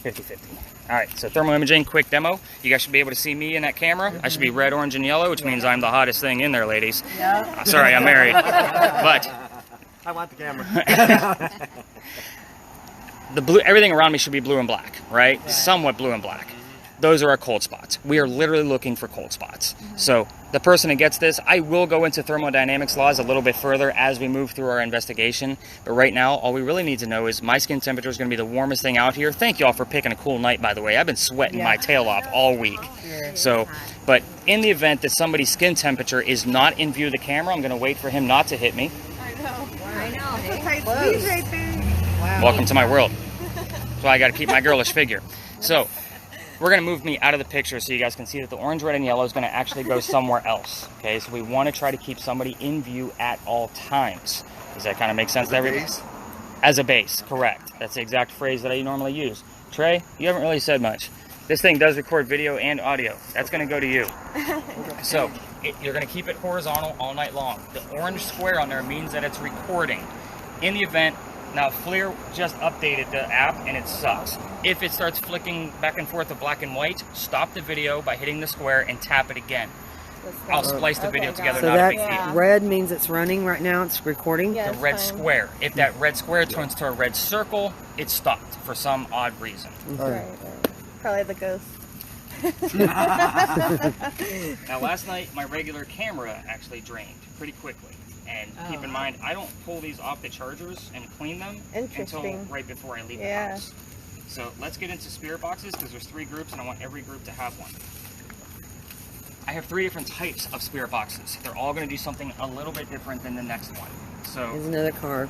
50-50. All right, so thermal imaging, quick demo. You guys should be able to see me in that camera. I should be red, orange, and yellow, which means I'm the hottest thing in there, ladies. Yeah. Sorry, I'm married. But I want the camera. the blue, everything around me should be blue and black, right? Somewhat blue and black. Those are our cold spots. We are literally looking for cold spots. So the person that gets this, I will go into thermodynamics laws a little bit further as we move through our investigation. But right now, all we really need to know is my skin temperature is going to be the warmest thing out here. Thank you all for picking a cool night, by the way. I've been sweating my tail off all week. So, but in the event that somebody's skin temperature is not in view of the camera, I'm going to wait for him not to hit me. I know. That's a tight squeeze right there. Wow. Welcome to my world. That's why I got to keep my girlish figure. So we're going to move me out of the picture so you guys can see that the orange, red, and yellow is going to actually go somewhere else. Okay, so we want to try to keep somebody in view at all times. Does that kind of make sense to everybody? As a base, correct. That's the exact phrase that I normally use. Trey, you haven't really said much. This thing does record video and audio. That's going to go to you. So you're going to keep it horizontal all night long. The orange square on there means that it's recording. In the event, now FLIR just updated the app and it sucks. If it starts flicking back and forth to black and white, stop the video by hitting the square and tap it again. I'll splice the video together, So not a big that deal. red means it's running right now, it's recording? Yeah, The it's red fine. square. If that red square turns to a red circle, it's stopped for some odd reason. Right. Probably the ghost. Now last night, my regular camera actually drained pretty quickly. And keep in mind, I don't pull these off the chargers and clean them until Interesting. right before I leave the Yeah. house. So let's get into spirit boxes because there's 3 groups and I want every group to have one. I have 3 different types of spirit boxes. They're all going to do something a little bit different than the next one. So There's another car.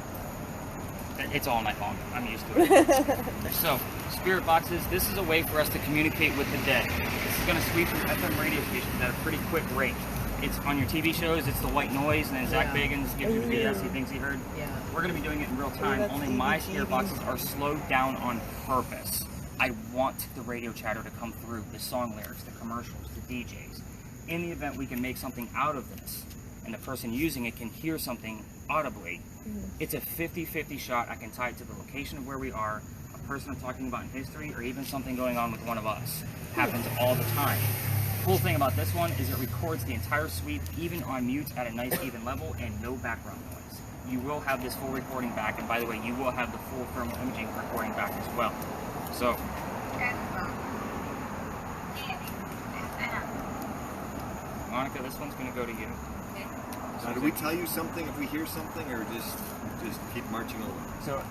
it's all night long. I'm used to it. So, spirit boxes, this is a way for us to communicate with the dead. This is going to sweep through FM radio stations at a pretty quick rate. It's on your TV shows, it's the white noise, and then Zach Bagans gives you the BS he thinks he heard. Yeah. We're going to be doing it in real time. Only my spirit boxes are slowed down on purpose. I want the radio chatter to come through, the song lyrics, the commercials, the DJs. In the event we can make something out of this, and the person using it can hear something audibly, it's a 50-50 shot. I can tie it to the location of where we are, a person I'm talking about in history, or even something going on with one of us. Happens all the time. Cool thing about this one is it records the entire sweep, even on mute at a nice even level and no background noise. You will have this full recording back, and by the way, you will have the full thermal imaging recording back as well. So, Monica, this one's going to go to you. So do we tell you something if we hear something, or just keep marching over? So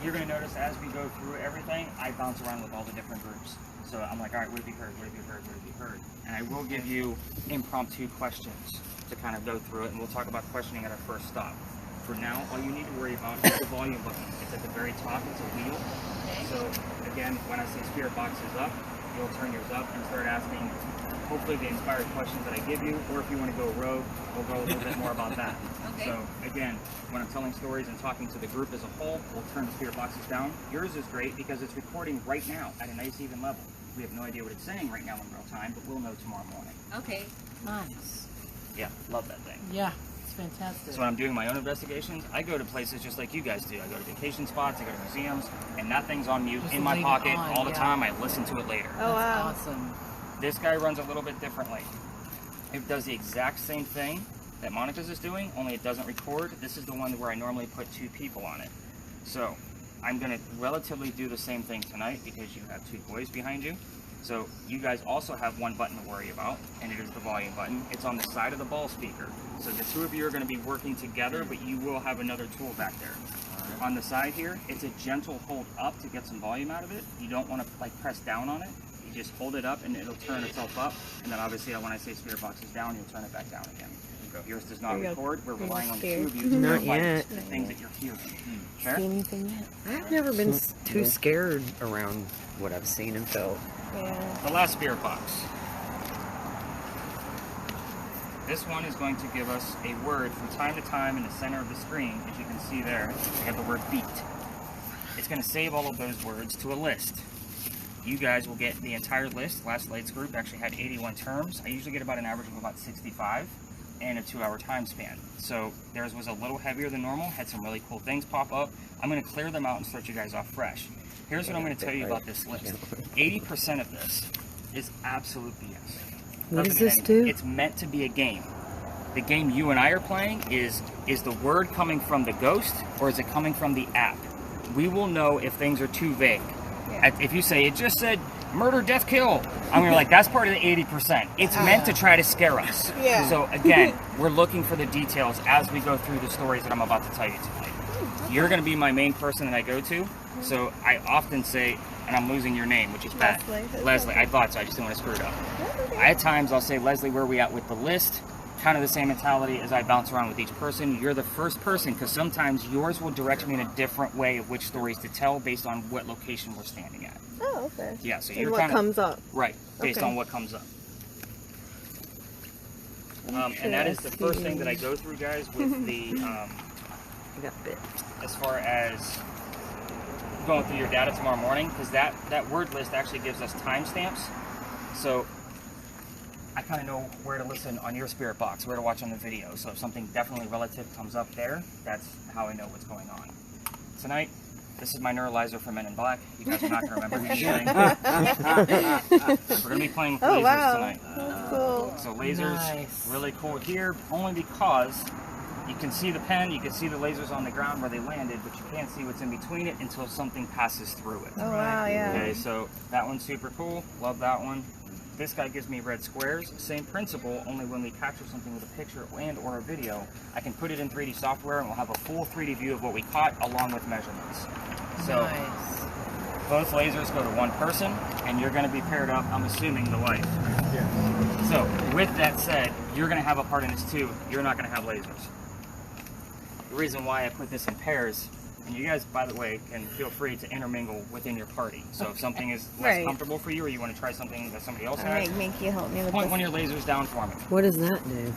you're going to notice as we go through everything, I bounce around with all the different groups. So I'm like, all right, what have you heard? What have you heard? What have you heard? And I will give you impromptu questions to kind of go through it, and we'll talk about questioning at our first stop. For now, all you need to worry about is the volume button. It's at the very top. It's a wheel. So again, when I say spirit box is up, you'll turn yours up and start asking hopefully the inspired questions that I give you, or if you want to go rogue, we'll go a little bit more about that. So again, when I'm telling stories and talking to the group as a whole, we'll turn the spirit boxes down. Yours is great because it's recording right now at a nice even level. We have no idea what it's saying right now in real time, but we'll know tomorrow morning. Okay. Nice. Yeah, love that thing. Yeah, it's fantastic. So when I'm doing my own investigations, I go to places just like you guys do. I go to vacation spots, I go to museums, and that thing's on mute Just in my leave it pocket on, all the yeah. time. I listen to it later. Oh, wow. Awesome. This guy runs a little bit differently. It does the exact same thing that Monica's is doing, only it doesn't record. This is the one where I normally put 2 people on it. So I'm going to relatively do the same thing tonight because you have 2 boys behind you. So you guys also have one button to worry about, and it is the volume button. It's on the side of the ball speaker. So the 2 of you are going to be working together, but you will have another tool back there. On the side here, it's a gentle hold up to get some volume out of it. You don't want to like press down on it. You just hold it up and it'll turn itself up. And then obviously when I say spirit box is down, you'll turn it back down again. Yours does not record. We're relying on the 2 of you to Not verify yet. the things that you're hearing. Sure? See anything yet? I've never been too scared around what I've seen and felt. Yeah. The last spirit box. This one is going to give us a word from time to time in the center of the screen. As you can see there, we have the word beat. It's going to save all of those words to a list. You guys will get the entire list. Last Lights group actually had 81 terms. I usually get about an average of about 65. and a 2-hour time span. So theirs was a little heavier than normal, had some really cool things pop up. I'm going to clear them out and start you guys off fresh. Here's what I'm going to tell you about this list. 80% of this is absolute BS. What does this do? It's meant to be a game. The game you and I are playing is the word coming from the ghost or is it coming from the app? We will know if things are too vague. Yeah. If you say, it just said murder, death, kill, I'm gonna be like, that's part of the 80%. It's meant to try to scare us. Yeah. So again, we're looking for the details as we go through the stories that I'm about to tell you tonight. You're gonna be my main person that I go to. So I often say, and I'm losing your name, which is bad. Leslie, I thought so, I just didn't want to screw it up. At times I'll say, Leslie, where are we at with the list? Kind of the same mentality as I bounce around with each person. You're the first person, because sometimes yours will direct me in a different way of which stories to tell based on what location we're standing at. Oh, okay. Yeah, so And you're what kind of comes up. right based Okay. on what comes up. And that is the first thing that I go through, guys, with the I got bit. as far as going through your data tomorrow morning, because that word list actually gives us timestamps. So I kind of know where to listen on your spirit box, where to watch on the video. So if something definitely relative comes up there, that's how I know what's going on. Tonight, this is my neuralizer for Men in Black. You guys are not going to remember who's shooting. We're going to be playing with lasers tonight. That's cool. So lasers, Nice. really cool here, only because you can see the pen, you can see the lasers on the ground where they landed, but you can't see what's in between it until something passes through it. Oh, wow, yeah. Okay, so that one's super cool. Love that one. This guy gives me red squares. Same principle, only when we capture something with a picture and or a video, I can put it in 3D software and we'll have a full 3D view of what we caught along with measurements. So Nice. both lasers go to one person and you're going to be paired up, I'm assuming, the wife. Yeah. So with that said, you're going to have a part in this too. You're not going to have lasers. The reason why I put this in pairs, and you guys, by the way, can feel free to intermingle within your party. So if something is less Right. comfortable for you or you want to try something that somebody else All has, right, Minky, help me with point this. one of your lasers down for me. What does that do?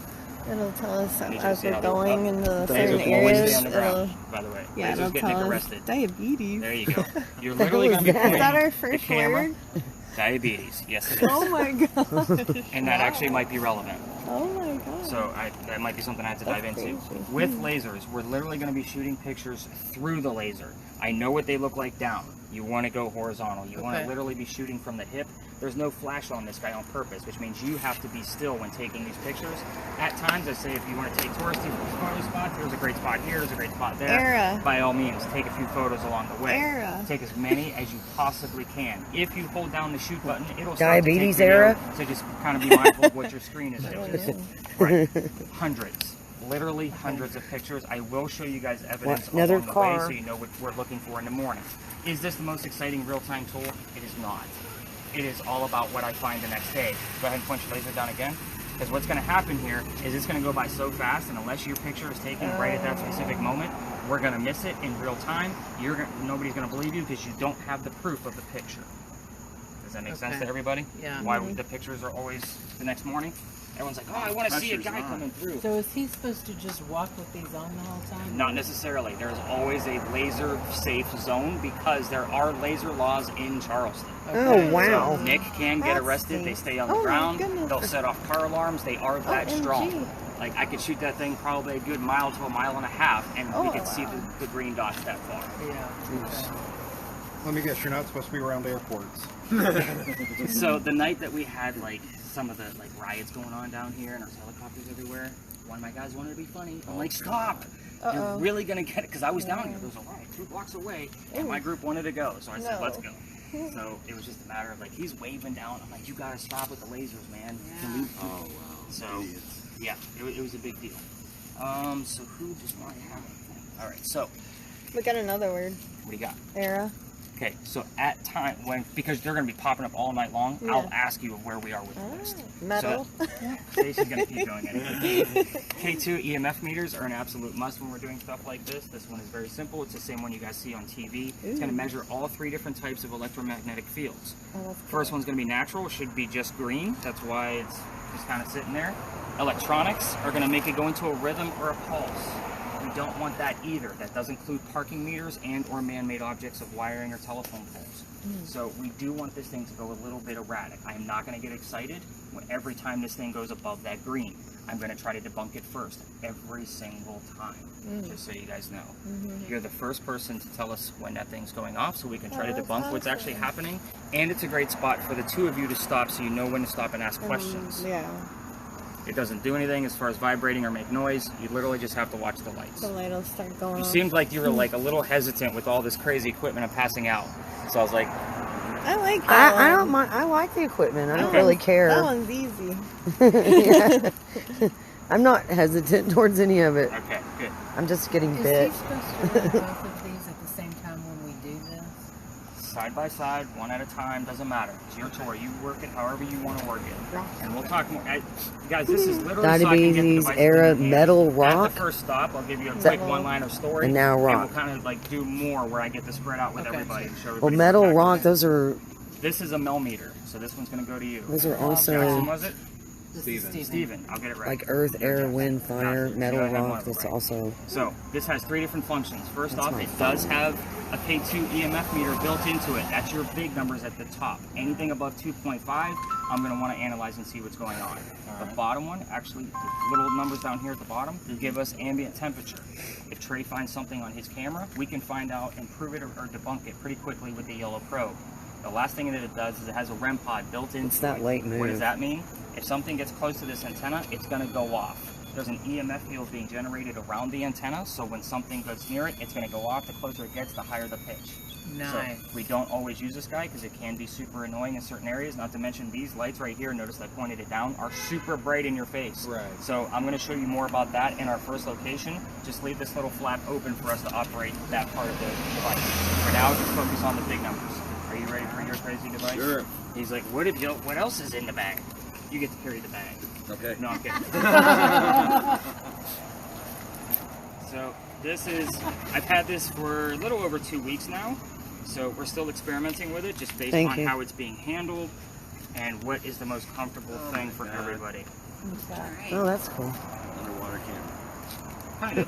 It'll tell us Need you to as see we're how they look going up. into Lasers certain will always areas. stay on the ground, by the way. Yeah, Lasers it'll get tell Nick us arrested. diabetes. There you go. You're literally going to be Is pointing that our the first camera. word? Diabetes. Yes, it is. Oh my god. And that actually might be relevant. Oh my god. So that might be something I have to dive That's into. crazy. With lasers, we're literally going to be shooting pictures through the laser. I know what they look like down. You want to go horizontal. You want to Okay. literally be shooting from the hip. There's no flash on this guy on purpose, which means you have to be still when taking these pictures. At times, I say if you want to take touristy photo spots, there's a great spot here, there's a great spot there. Era. By all means, take a few photos along the way. Era. Take as many as you possibly can. If you hold down the shoot button, it'll start Diabetes to take video, era? So just kind of be mindful of what your screen is doing. Right. Hundreds. Literally hundreds of pictures. I will show you guys evidence What? Another along the way car. so you know what we're looking for in the morning. Is this the most exciting real-time tool? It is not. It is all about what I find the next day. Go ahead and punch your laser down again. Because what's going to happen here is it's going to go by so fast, and unless your picture is taken right at that specific moment, we're going to miss it in real time. Nobody's going to believe you because you don't have the proof of the picture. Does that make sense to everybody? Yeah. Why the pictures are always the next morning? Everyone's like, oh, I want to see a Pressure's guy on. coming through. So is he supposed to just walk with these on the whole time? Not necessarily. There's always a laser safe zone because there are laser laws in Charleston. Oh, wow. So Nick can get That's arrested. They safe. stay on the Oh, my ground. goodness. They'll set off car alarms. They are that OMG. strong. Like I could shoot that thing probably a good mile to a mile and a half, and we Oh, could see wow. the green dots that far. Yeah. Let me guess, you're not supposed to be around airports. So the night that we had like some of the like riots going on down here and there's helicopters everywhere, one of my guys wanted to be funny. I'm like, stop! You're Uh-oh. really gonna get it because I was down here. There was a riot 2 blocks away, and my group wanted to go. So I said, No. let's go. So it was just a matter of like he's waving down. I'm like, you gotta stop with the lasers, man. Can we? Oh wow. So yeah, it was a big deal. So who does not have anything? All right, so We got another word. what do you got? Era. Okay, so at time because they're going to be popping up all night long, Yeah. I'll ask you of where we are with the list. Metal. Stacy's going to keep going anyway. K2 EMF meters are an absolute must when we're doing stuff like this. This one is very simple. It's the same one you guys see on TV. It's going to measure all 3 different types of electromagnetic fields. Oh, that's First one's going to be natural. It should be just green. That's why it's just kind of sitting there. Electronics are going to make it go into a rhythm or a pulse. We don't want that either. That does include parking meters and or man-made objects of wiring or telephone poles. So we do want this thing to go a little bit erratic. I am not going to get excited every time this thing goes above that green. I'm going to try to debunk it first every single time, just so you guys know. You're the first person to tell us when that thing's going off, so we can try to debunk what's actually happening. And it's a great spot for the two of you to stop, so you know when to stop and ask questions. Yeah. It doesn't do anything as far as vibrating or make noise. You literally just have to watch the lights. The light will start going You off. seemed like you were like a little hesitant with all this crazy equipment and passing out. So I was like, I like that I one. don't mind. I like the equipment. I don't Okay. really care. That one's easy. Yeah. I'm not hesitant towards any of it. okay, good. I'm just getting Is bit. he supposed to run both of these at the same time when we do this? Side by side, one at a time, doesn't matter. It's your choice. You work it however you want to work it. And we'll talk more. Guys, this is literally so I can get the Diabetes device era in hand. metal At rock. the first stop, I'll give you a quick one-liner story. And now rock. we'll kind of like do more where I get to spread out with Okay. everybody. And show Well, everybody metal what's rock. happening. Those are This is a millimeter, so this one's going to go to you. those are Jackson, also was it? This is Steven. Steven, I'll get it right. like earth, air, wind, fire, Gotcha. metal You gotta have one rock. of them, That's right. also So this has 3 different functions. First That's off, my it does have a K2 EMF meter built into it. That's your big numbers at the top. Anything above 2.5, I'm going to want to analyze and see what's going on. The bottom one, actually, the little numbers down here at the bottom, they give us ambient temperature. If Trey finds something on his camera, we can find out and prove it or debunk it pretty quickly with the yellow probe. The last thing that it does is it has a REM pod built into It's that it. late What move. does that mean? If something gets close to this antenna, it's going to go off. There's an EMF field being generated around the antenna, so when something goes near it, it's going to go off. The closer it gets, the higher the pitch. Nice. So we don't always use this guy because it can be super annoying in certain areas. Not to mention these lights right here, notice I pointed it down, are super bright in your face. Right. So I'm going to show you more about that in our first location. Just leave this little flap open for us to operate that part of the device. For now, just focus on the big numbers. Are you ready for your crazy device? Sure. He's like, what else is in the bag? You get to carry the bag. Okay. No, I'm kidding. So this is, I've had this for a little over 2 weeks now. So we're still experimenting with it just based Thank on you. how it's being handled and what is the most comfortable thing for everybody. Oh, that's cool. Underwater camera. Kind of.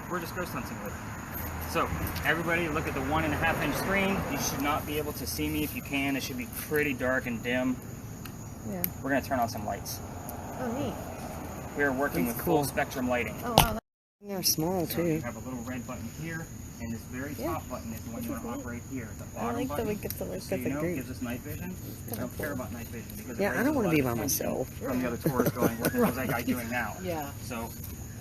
We're just ghost hunting with it. So everybody look at the 1.5 inch screen. You should not be able to see me if you can. It should be pretty dark and dim. Yeah. We're gonna turn on some lights. Oh, neat. We are working That's with cool. full spectrum lighting. Oh, wow. They're small So you too. have a little red button here, and this very top button is the one you want to operate here. The I bottom like that button, we get to look just so as you a know, group. gives us night vision. I don't care about night vision because Yeah, it I don't want to be by myself. from the other tours going, what the hell's that guy doing now? Yeah. So,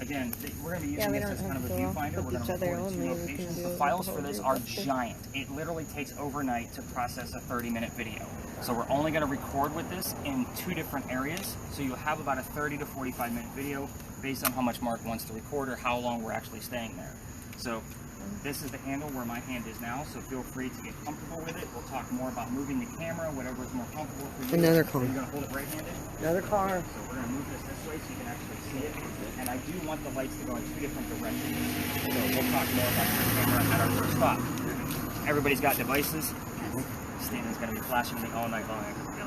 again, we're going to be Yeah, using we this don't as kind of have a to go off viewfinder. with We're going each to other record two only. We can locations. do The it files with for the this whole are group. giant. It literally takes overnight to process a 30-minute video. So we're only going to record with this in 2 different areas. So you'll have about a 30 to 45-minute video based on how much Mark wants to record or how long we're actually staying there. So this is the handle where my hand is now, so feel free to get comfortable with it. We'll talk more about moving the camera, whatever is more comfortable for you. Another So car. you're going to hold it right-handed? Another car. So we're going to move this way so you can actually see it. And I do want the lights to go in 2 different directions. So we'll talk more about your camera at our first stop. Everybody's got devices. Steven's going to be flashing me all night long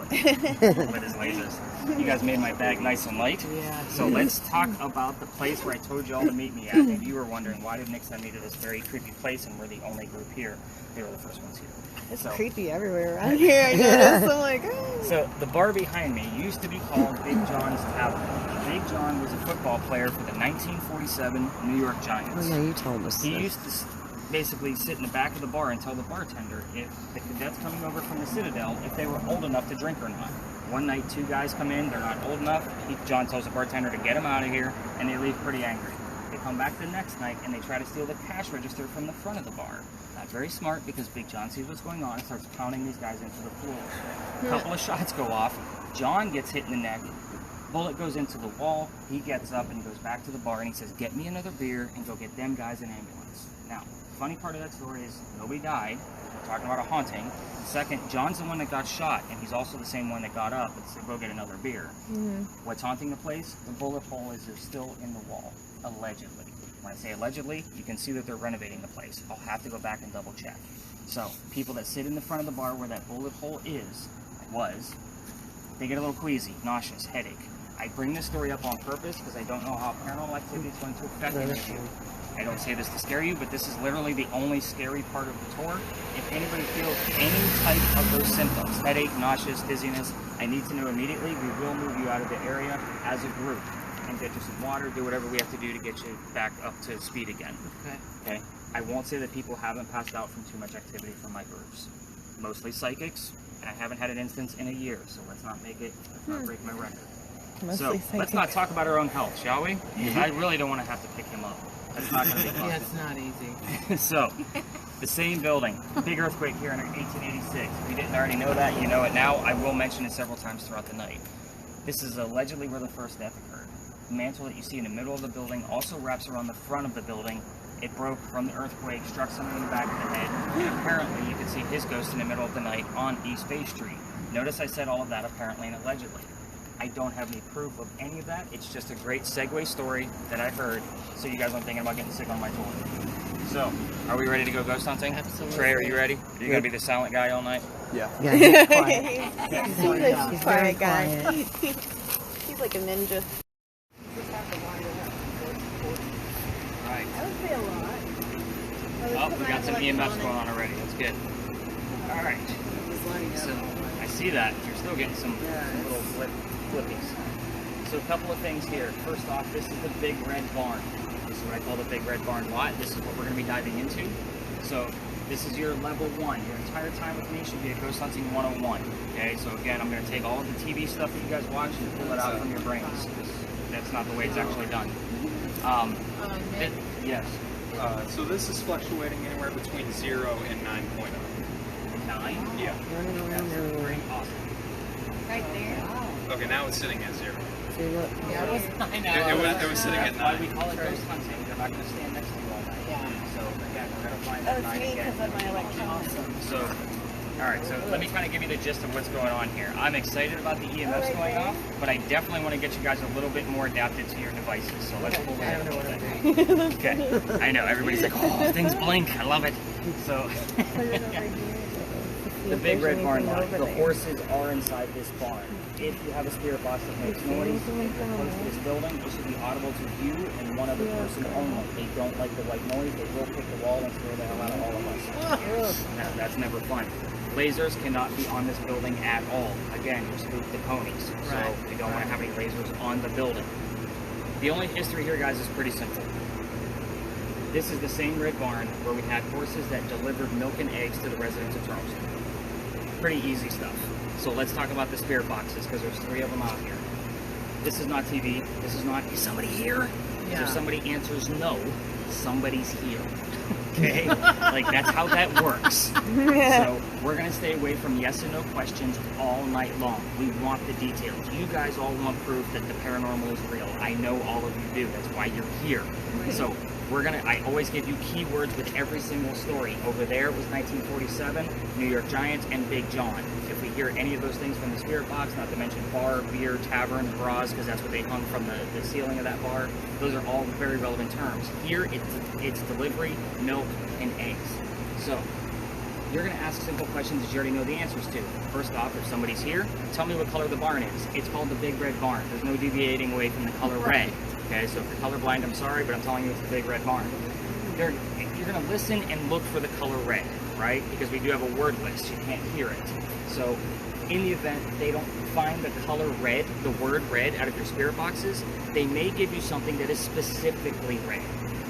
with his lasers. You guys made my bag nice and light. Yeah. So let's talk about the place where I told you all to meet me at. And you were wondering, why did Nick send me to this very creepy place and we're the only group here? They were the first ones here. It's So- creepy everywhere around here. I noticed. I'm like, oh. So the bar behind me used to be called Big John's Tavern. Big John was a football player for the 1947 New York Oh Giants. yeah, you told us. He this. used to basically sit in the back of the bar and tell the bartender if the cadets coming over from the Citadel, if they were old enough to drink or not. One night, 2 guys come in, they're not old enough. John tells the bartender to get them out of here, and they leave pretty angry. They come back the next night, and they try to steal the cash register from the front of the bar. Not very smart, because Big John sees what's going on and starts pounding these guys into the floor. A couple of shots go off. John gets hit in the neck. Bullet goes into the wall. He gets up and he goes back to the bar, and he says, "Get me another beer and go get them guys an ambulance." Now, funny part of that story is nobody died. We're talking about a haunting. Second, John's the one that got shot, and he's also the same one that got up and said, "Go get another beer." What's haunting the place? The bullet hole is still in the wall, allegedly. When I say allegedly, you can see that they're renovating the place. I'll have to go back and double check. So, people that sit in the front of the bar where that bullet hole was, they get a little queasy, nauseous, headache. I bring this story up on purpose because I don't know how paranormal activity is going to affect any of you. I don't say this to scare you, but this is literally the only scary part of the tour. If anybody feels any type of those symptoms, headache, nauseous, dizziness, I need to know immediately. We will move you out of the area as a group. come get you some water, do whatever we have to do to get you back up to speed again. Okay? I won't say that people haven't passed out from too much activity from my groups. Mostly psychics, and I haven't had an instance in a year, so let's not break my record. Mostly So let's not talk about our own health, shall we? Because I really don't want to have to pick him up. That's not going to be fun. Yeah, it's not easy. So, the same building, big earthquake here in 1886. If you didn't already know that, you know it now. I will mention it several times throughout the night. This is allegedly where the first death occurred. The mantle that you see in the middle of the building also wraps around the front of the building. It broke from the earthquake, struck someone in the back of the head, and apparently you could see his ghost in the middle of the night on East Bay Street. Notice I said all of that apparently and allegedly. I don't have any proof of any of that. It's just a great segue story that I heard, so you guys aren't thinking about getting sick on my tour. So, are we ready to go ghost hunting? Absolutely. Trey, are you ready? Are you going to be the silent guy all night? Yeah. Yeah, he's quiet. He's a He's very quiet guy. quiet. He's like a ninja. Alright. That would be a lot. Oh, we got some EMFs going on already. That's good. Alright. So, I see that. You're still getting some little flippies. So a couple of things here. First off, this is the Big Red Barn. This is what I call the Big Red Barn lot. This is what we're going to be diving into. So this is your level 1. Your entire time with me should be a Ghost Hunting 101. Okay, so again, I'm going to take all of the TV stuff that you guys watch and pull it out from your brains, because that's not the way it's actually done. Yes. So this is fluctuating anywhere between 0 and 9.0. 9? Yeah. Running around everywhere. Pretty awesome. Right there. Okay, now it's sitting at 0. See, look. Yeah, it was 9 It was sitting at That's why we 9. call it ghost hunting. They're not going to stand next to you all night. Yeah. So again, we're going to find Oh, that it's 9 me again. because of my electronics. So, all right, so let me kind of give you the gist of what's going on here. I'm excited about the EMFs going off, but I definitely want to get you guys a little bit more adapted to your devices. So let's pull I that don't know out. what I'm doing. Okay, I know, everybody's like, oh, things blink, I love it. So, Put it over here. the Big Red Barn lot, the horses are inside this barn. If you have a spirit box that makes noise, if you're close to this building, it should be audible to you and one other person only. They don't like the white noise, they will kick the wall and scare the hell out of all of us. Now, that's never fun. Lasers cannot be on this building at all. Again, you spook the ponies, so we don't want to have any lasers on the building. The only history here, guys, is pretty simple. This is the same red barn where we had horses that delivered milk and eggs to the residents of Charleston. Pretty easy stuff. So let's talk about the spirit boxes, because there's 3 of them out here. This is not TV. This is not, is somebody here? Yeah. So somebody answers no, somebody's here. Okay? Like, that's how that works. So we're going to stay away from yes and no questions all night long. We want the details. You guys all want proof that the paranormal is real. I know all of you do. That's why you're here. So I always give you keywords with every single story. Over there it was 1947, New York Giants, and Big John. If we hear any of those things from the spirit box, not to mention bar, beer, tavern, bras, because that's what they hung from the ceiling of that bar, those are all very relevant terms. Here it's delivery, milk, and eggs. So you're going to ask simple questions that you already know the answers to. First off, if somebody's here, tell me what color the barn is. It's called the Big Red Barn. There's no deviating away from the color red. Okay, so if you're colorblind, I'm sorry, but I'm telling you it's the Big Red Barn. You're going to listen and look for the color red, right? Because we do have a word list. You can't hear it. So in the event they don't find the color red, the word red, out of your spirit boxes, they may give you something that is specifically red,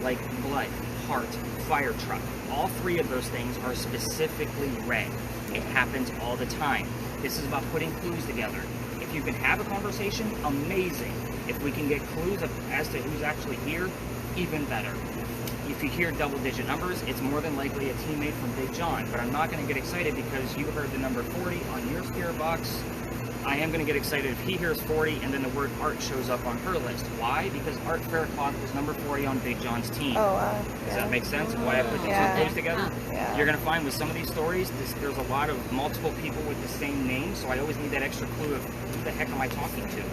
like blood, heart, fire truck. All 3 of those things are specifically red. It happens all the time. This is about putting clues together. If you can have a conversation, amazing. If we can get clues as to who's actually here, even better. If you hear double-digit numbers, it's more than likely a teammate from Big John. But I'm not going to get excited because you heard the number 40 on your spirit box. I am going to get excited if he hears 40 and then the word Art shows up on her list. Why? Because Art Faircloth was number 40 on Big John's team. Oh, wow. Does that make sense? Why I put the 2 clues together? Yeah. You're going to find with some of these stories, there's a lot of multiple people with the same name, so I always need that extra clue of who the heck am I talking to?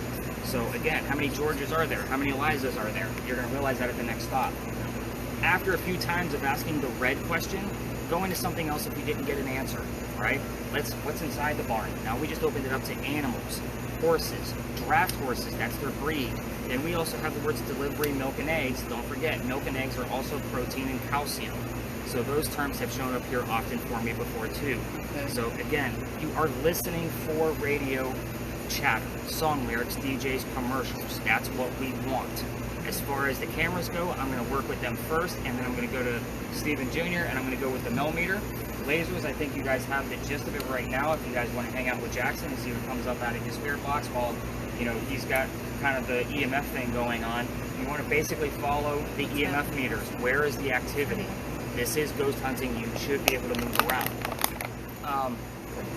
So again, how many Georges are there? How many Elizas are there? You're going to realize that at the next stop. After a few times of asking the red question, go into something else if you didn't get an answer, right? What's inside the barn? Now we just opened it up to animals, horses, draft horses, that's their breed. Then we also have the words delivery, milk, and eggs. Don't forget, milk and eggs are also protein and calcium. So those terms have shown up here often for me before too. Okay. So again, you are listening for radio chatter, song lyrics, DJs, commercials. That's what we want. As far as the cameras go, I'm going to work with them first, and then I'm going to go to Steven Jr., and I'm going to go with the millimeter. Lasers, I think you guys have the gist of it right now. If you guys want to hang out with Jackson and see what comes up out of his spirit box while, you know, he's got kind of the EMF thing going on, you want to basically follow the EMF meters. Where is the activity? This is ghost hunting. You should be able to move around.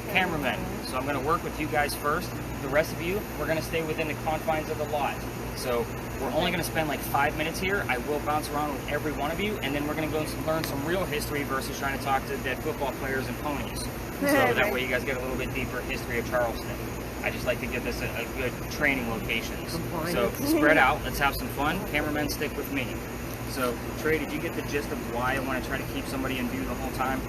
Cameramen, so I'm going to work with you guys first. The rest of you, we're going to stay within the confines of the lot. So we're only going to spend like 5 minutes here. I will bounce around with every one of you, and then we're going to go learn some real history versus trying to talk to dead football players and ponies. So that way you guys get a little bit deeper history of Charleston. I just like to give this a good training location. So spread out, let's have some fun. Cameramen, stick with me. So Trey, did you get the gist of why I want to try to keep somebody in view the whole time?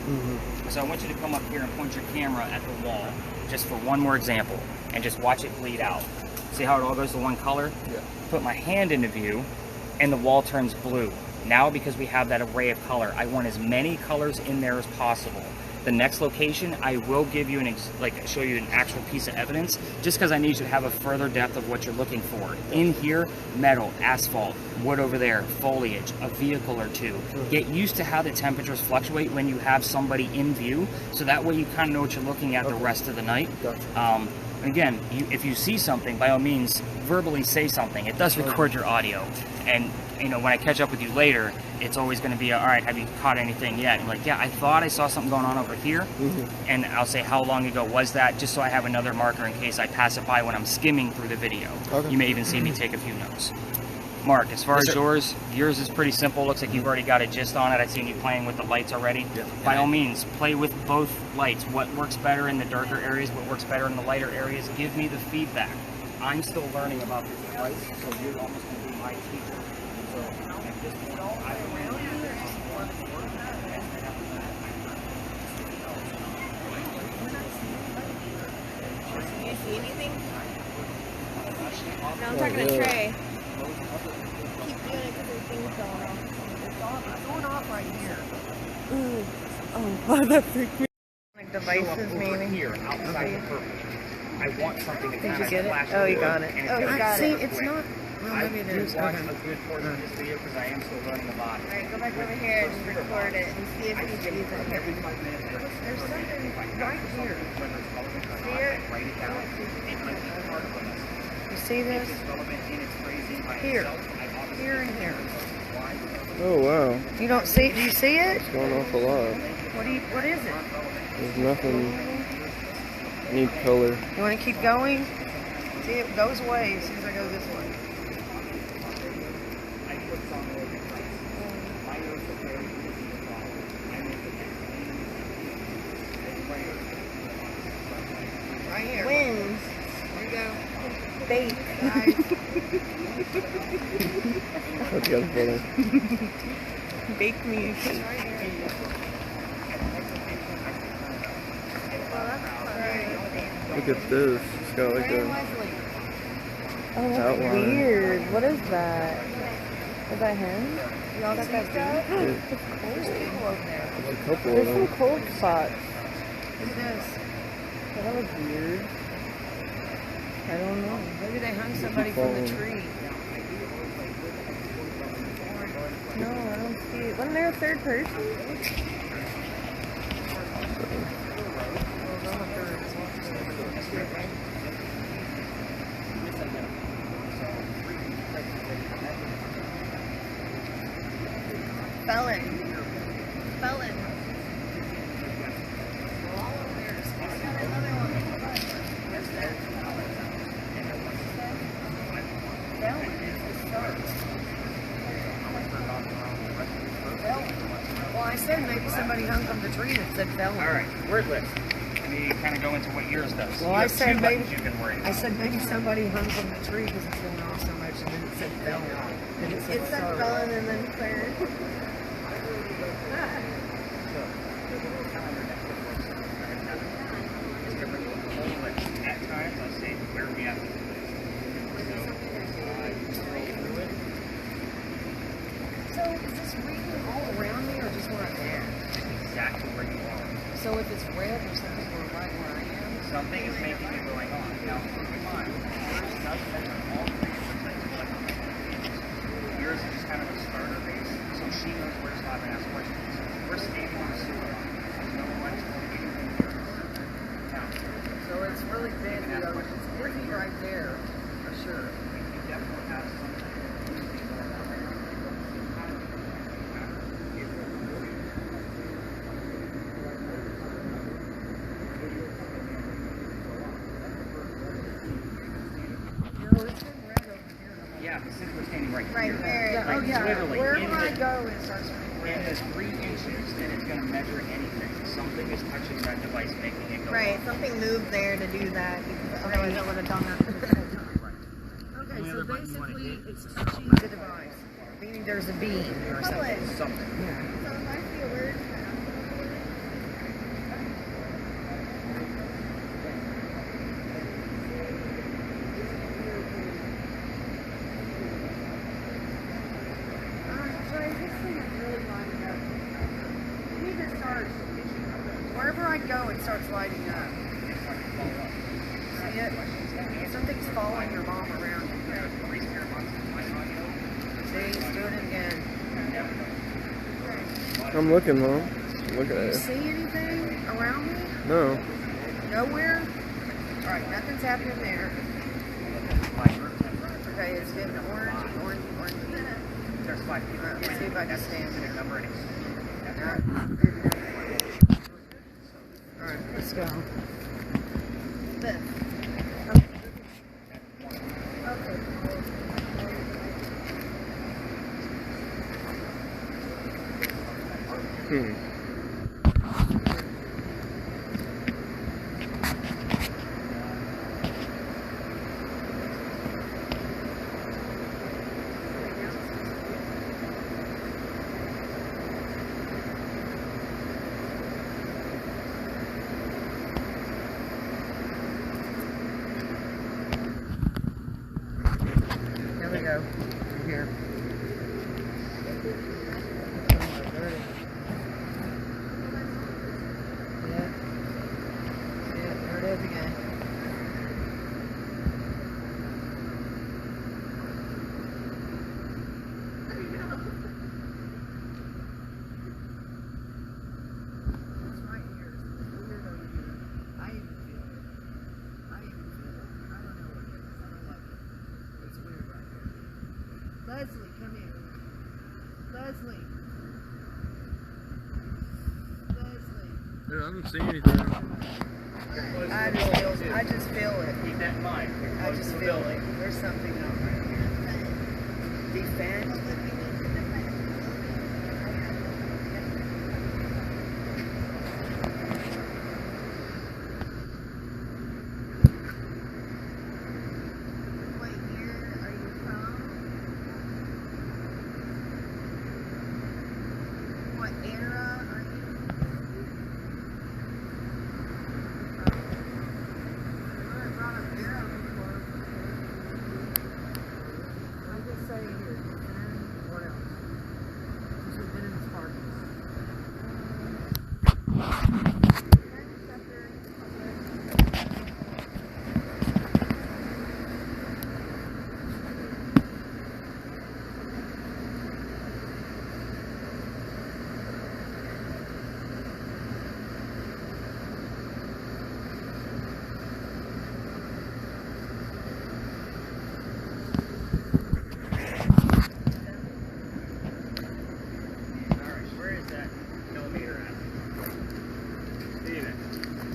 So I want you to come up here and point your camera at the wall, just for one more example, and just watch it bleed out. See how it all goes to one color? Yeah. Put my hand into view, and the wall turns blue. Now, because we have that array of color, I want as many colors in there as possible. The next location, I will give you show you an actual piece of evidence, just because I need you to have a further depth of what you're looking for. In here, metal, asphalt, wood over there, foliage, a vehicle or two. Get used to how the temperatures fluctuate when you have somebody in view, so that way you kind of know what you're looking at the rest of the night. Again, if you see something, by all means, verbally say something. It does record your audio. And, you know, when I catch up with you later, it's always going to be, all right, have you caught anything yet? And like, yeah, I thought I saw something going on over here. And I'll say, how long ago was that? Just so I have another marker in case I pass it by when I'm skimming through the video. You may even see me take a few notes. Mark, as far as yours is pretty simple. Looks like you've already got a gist on it. I've seen you playing with the lights already. By all means, play with both lights. What works better in the darker areas, what works better in the lighter areas, give me the feedback. I'm still learning about this device, so you're almost going to be my teacher. So at this point, I'm around here. Can you see anything? No, I'm talking to Trey. Keep doing it because there's things going off. It's going off right here. Ooh. Oh, that freaked me. Like devices, maybe. Here, outside the purple. I want something to kind of get it? flash. Oh, you got it. And Oh, you got See, it. it's not. Well, I maybe do there's. watch a good portion of this video because I am still learning the body. Alright, go back over here and record it and see if I you skim see through it. every 5 minutes. There's something right here. See it? Write it down. It might be part of this. You see this? If it's relevant in its phrasing by Here. itself, I obviously Here and here. Oh wow, You don't see? Do you see it? it's going off a lot. What is it? There's nothing. Need color. You want to keep going? See, it goes away as soon as I go this way. Right here. Wins. There you go. Bait. That's kind of funny. Bake me. Look at this. It's got like a Oh, that's outline. weird. What is that? Is that him? Y'all got that stuff? There's people over there. There's a couple There's of some them. cold spots. Look at this. Oh, that was weird. I don't know. Maybe they hung somebody from the tree. No, I don't see it. Wasn't there a third person? Felon. Felon. Well, I said maybe somebody hung from the tree that said felon. All right, word list. Let me kind of go into what yours does. Well, You I have said two maybe- buttons you can worry I about. said maybe somebody hung from the tree because it's going off so much, and then it said felon. And it said It said sorry. felon and then clear. At times, I'll say where we have to do this. So, scroll through it. So is this reading all around me or just where I'm at? Exactly where you are. So if it's red, there's some people right where I am. Something is making it going on. Now, keep in mind, yours does measure all three different types of electromagnetic. Yours is just kind of a starter base, so she knows where to stop and ask questions. We're standing on a sewer line. There's no electrical anything here. Now, So it's really big. you can ask questions. It's busy right there, for sure. You definitely have something. No, it's been red over here. Yeah, since we're standing right Right here. there. Yeah, Like, oh yeah. literally, Wherever in I the- go, it starts turning And red. it's 3 inches, then it's going to measure anything. Something is touching that device, making it go Right, off. something moved there to do that because otherwise it would have done that. Okay, Only so other button you wanna basically hit it's is touching the device, meaning there's a beam or something. Public. Something. So if I see a word, Jay, this thing is really lighting up. You need to start, wherever I go, it starts lighting up. See it? Something's following your mom around. See, it's doing it again. I'm looking, Mom. Look Do at you it. see anything around me? No. Nowhere? Alright, nothing's happening there. Okay, it's getting orangey, orangey, orangey. There's 5 people. Alright, let's see if I can stand Their it. number and Alright, let's go. this. Hmm. Here we go. Here. Yeah, there it is again. It's right here. It's weird over here. I even feel it. I even feel it. I don't know what it is. I don't like it. It's weird right here. Leslie, come here. Leslie. Leslie. Yeah, I don't see anything. I just feel it. keep that in mind. You're I close just to the feel building. it. There's something on right here. Defend. Wait, here are you from? What era are you? I brought up arrow before. I just say here. And what else? Since we've been in this park. Alright, where is that millimeter at? Steven,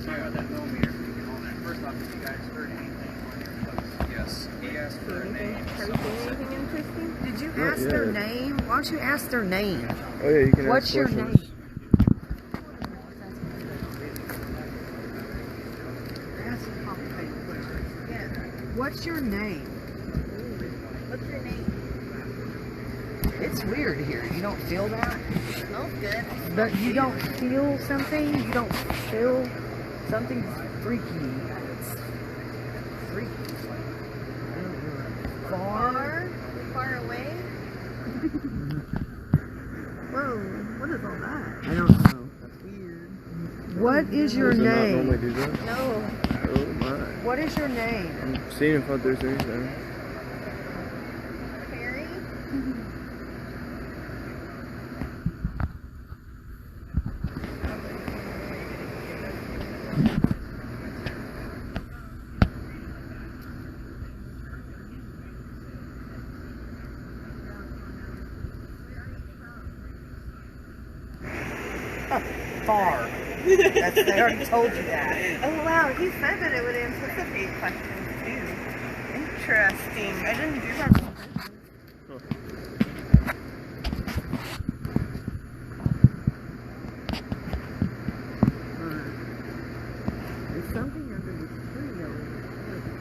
talk about that millimeter and all that. First off, have you guys heard anything on your close? Yes. He asked for a name. Have you seen anything interesting? Did you Not ask their yet. name? Why don't you ask their name? Oh yeah, you can What's ask your questions. name? Ask some complicated questions. Yeah. What's your name? What's your name? It's weird here. You don't feel that? It smells good. But you don't feel something? You don't feel something's freaky. It's freaky. I don't know. Far? Far away? Whoa, what is all that? I don't know. That's weird. What is your Does it not normally name? do that? No. Oh my. What is your name? I'm seeing if there's anything. Harry? Far. They already told you that. Oh wow, he said that it would anticipate questions too. Interesting. I didn't do that. There's something under the tree over there.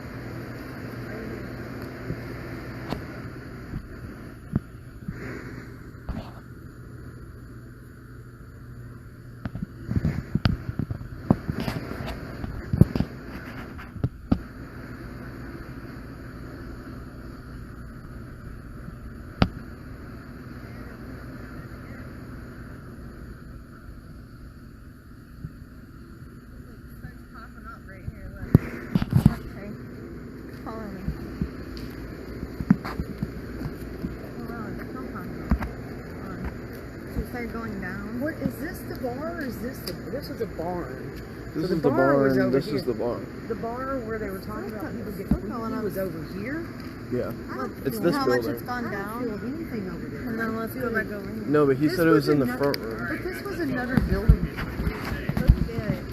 Starts popping up right here. Look. Okay. Follow me. Oh wow, it's still popping up. So it started going down. What is this the bar or is this this was a barn? This So is the the barn was barn. over This here. is the barn. The bar where they were talking about people get Still freaky going up. was over here? Yeah. Look, It's how this much building. it's gone I don't down. feel anything over there. And then let's go back over here. No, but he This said it was in the another- front room. But this was another building. Let's do it.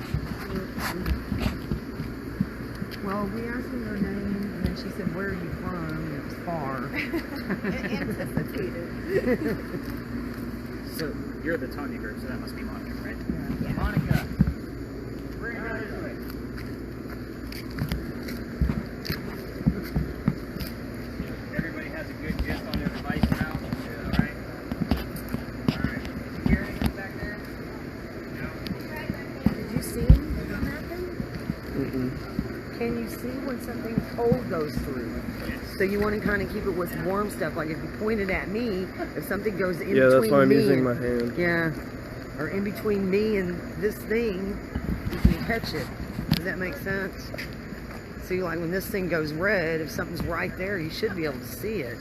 Well, we asked her her name, and then she said, "Where are you from?" And it was far. Anticipated. So you're the Tanya group, so that must be Monica, right? Yeah. Monica, bring her this way. Everybody has a good gist on their device now. All right. All right. Did you hear anything back there? No. Did you see anything happen? Mm-mm. Can you see when something cold goes through? Yes. So you want to kind of keep it with warm stuff. Like if you point it at me, if something goes in Yeah, between that's why I'm me using and, my hand. yeah, or in between me and this thing, you can catch it. Does that make sense? So you like when this thing goes red, if something's right there, you should be able to see it.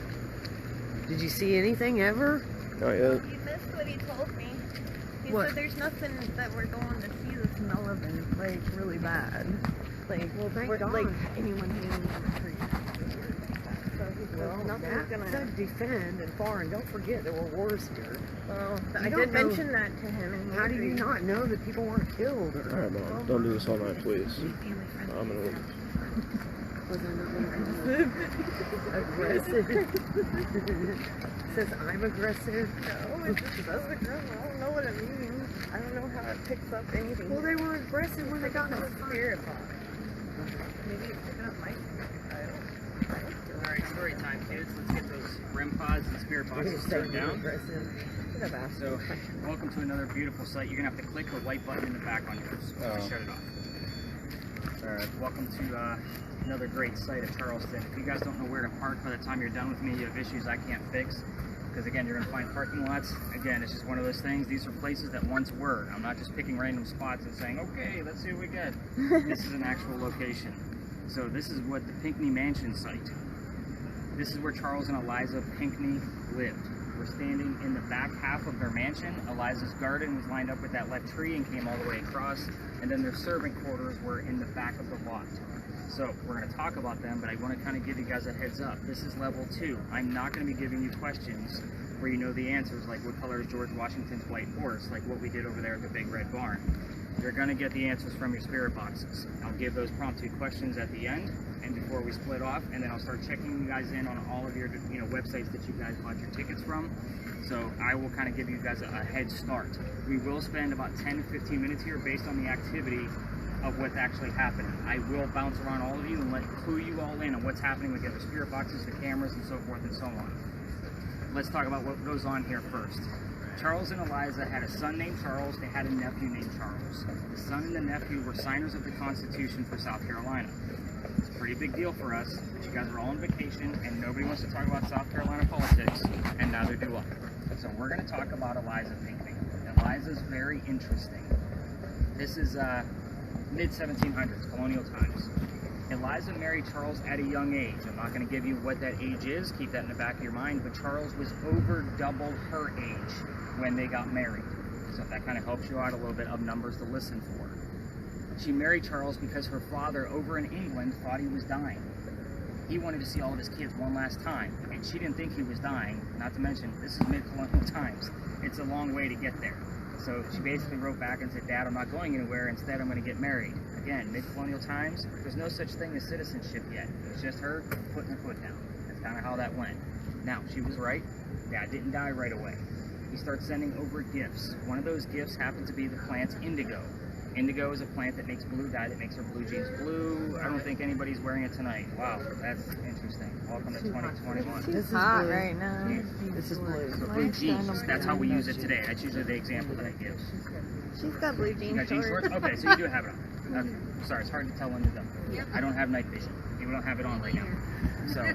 Did you see anything ever? Not yet. You missed what he told me. He What? said there's nothing that we're going to see that's relevant, like really bad. Like, Well, thank God. like anyone hanging on the tree. So he said Well, nothing's that gonna. said defend and far, and don't forget there were wars here. Well, You I don't did know- mention that to him. And he How do you agreed. not know that people weren't killed? All Or right, Mom. Don't do this all night, please. Family friendly. I'm gonna leave. was I not being aggressive? Says I'm aggressive. No, it just says aggressive. I don't know what it means. I don't know how it picks up anything. Well, they were aggressive when they got in the spirit box. Maybe it's picking up my spirit. All right, story time, kids. Let's get those REM pods and spirit boxes turned down. aggressive. Should have asked. So, welcome to another beautiful site. You're gonna have to click the white button in the back on yours to shut it off. All right, welcome to another great site at Charleston. If you guys don't know where to park by the time you're done with me, you have issues I can't fix. Because again, you're gonna find parking lots. Again, it's just one of those things. These are places that once were. I'm not just picking random spots and saying, okay, let's see what we get. This is an actual location. So this is what the Pinckney Mansion site. This is where Charles and Eliza Pinckney lived. We're standing in the back half of their mansion. Eliza's garden was lined up with that left tree and came all the way across. And then their servant quarters were in the back of the lot. So we're going to talk about them, but I want to kind of give you guys a heads up. This is level 2. I'm not going to be giving you questions where you know the answers, like what color is George Washington's white horse, like what we did over there at the Big Red Barn. You're going to get the answers from your spirit boxes. I'll give those promptu questions at the end and before we split off, and then I'll start checking you guys in on all of your websites that you guys bought your tickets from. So I will kind of give you guys a head start. We will spend about 10 to 15 minutes here based on the activity of what's actually happening. I will bounce around all of you and clue you all in on what's happening with the other spirit boxes, the cameras, and so forth and so on. Let's talk about what goes on here first. Charles and Eliza had a son named Charles. They had a nephew named Charles. The son and the nephew were signers of the Constitution for South Carolina. It's a pretty big deal for us, but you guys are all on vacation and nobody wants to talk about South Carolina politics, and neither do I. So we're going to talk about Eliza Pinckney. Eliza's very interesting. This is mid-1700s, colonial times. Eliza married Charles at a young age. I'm not going to give you what that age is. Keep that in the back of your mind. But Charles was over double her age when they got married. So if that kind of helps you out a little bit of numbers to listen for. She married Charles because her father over in England thought he was dying. He wanted to see all of his kids one last time, and she didn't think he was dying. Not to mention, this is mid-colonial times. It's a long way to get there. So she basically wrote back and said, Dad, I'm not going anywhere. Instead, I'm going to get married. Again, mid-colonial times, there's no such thing as citizenship yet. It was just her putting her foot down. That's kind of how that went. Now, she was right. Dad didn't die right away. He starts sending over gifts. One of those gifts happened to be the plant indigo. Indigo is a plant that makes blue dye, that makes our blue jeans blue. I don't think anybody's wearing it tonight. Wow, that's interesting. Welcome to 2021. This is hot right now. This is blue. So blue jeans, that's how we use it today. That's usually the example that I give. She's got blue You jean got jean shorts. shorts? Okay, so you do have it on. I'm sorry, it's hard to tell when to dump. I don't have night vision. People don't have it on right now. So,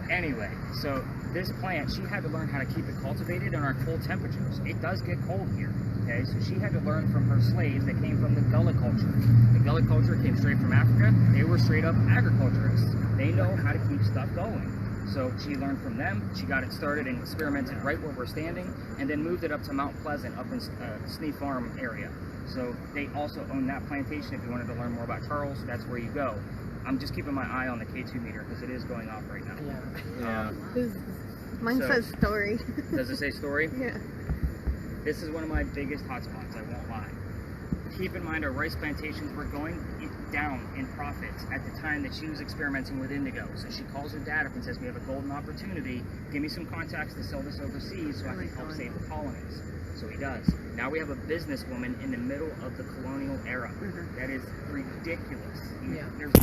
anyway, so this plant, she had to learn how to keep it cultivated in our cold temperatures. It does get cold here, okay? So she had to learn from her slaves that came from the Gullah culture. The Gullah culture came straight from Africa. They were straight up agriculturists. They know how to keep stuff going. So she learned from them. She got it started and experimented right where we're standing, and then moved it up to Mount Pleasant, up in Snee Farm area. So they also own that plantation. If you wanted to learn more about Charles, that's where you go. I'm just keeping my eye on the K2 meter because it is going off right now. Yeah. Mine So- says story. Does it say story? Yeah. This is one of my biggest hotspots, I won't lie. Keep in mind our rice plantations were going down in profits at the time that she was experimenting with indigo. So she calls her dad up and says, we have a golden opportunity. Give me some contacts to sell this overseas so I can help save the colonies. So he does. Now we have a businesswoman in the middle of the colonial era. That is ridiculous. There's a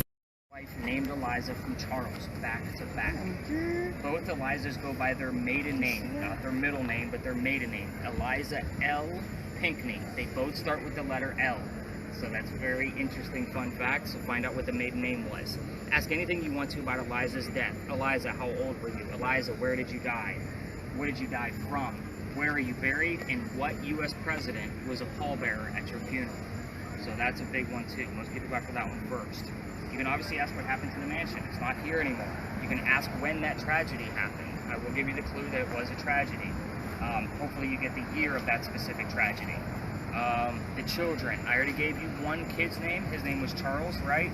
wife named Eliza from Charles, back to back. Both Elizas go by their maiden name, not their middle name, but their maiden name. Eliza L. Pinckney. They both start with the letter L. So that's a very interesting fun fact. So find out what the maiden name was. Ask anything you want to about Eliza's death. Eliza, how old were you? Eliza, where did you die? What did you die from? Where are you buried? And what U.S. president was a pallbearer at your funeral? So that's a big one too. Most people go after that one first. You can obviously ask what happened to the mansion. It's not here anymore. You can ask when that tragedy happened. I will give you the clue that it was a tragedy. Hopefully you get the year of that specific tragedy. The children. I already gave you one kid's name. His name was Charles, right?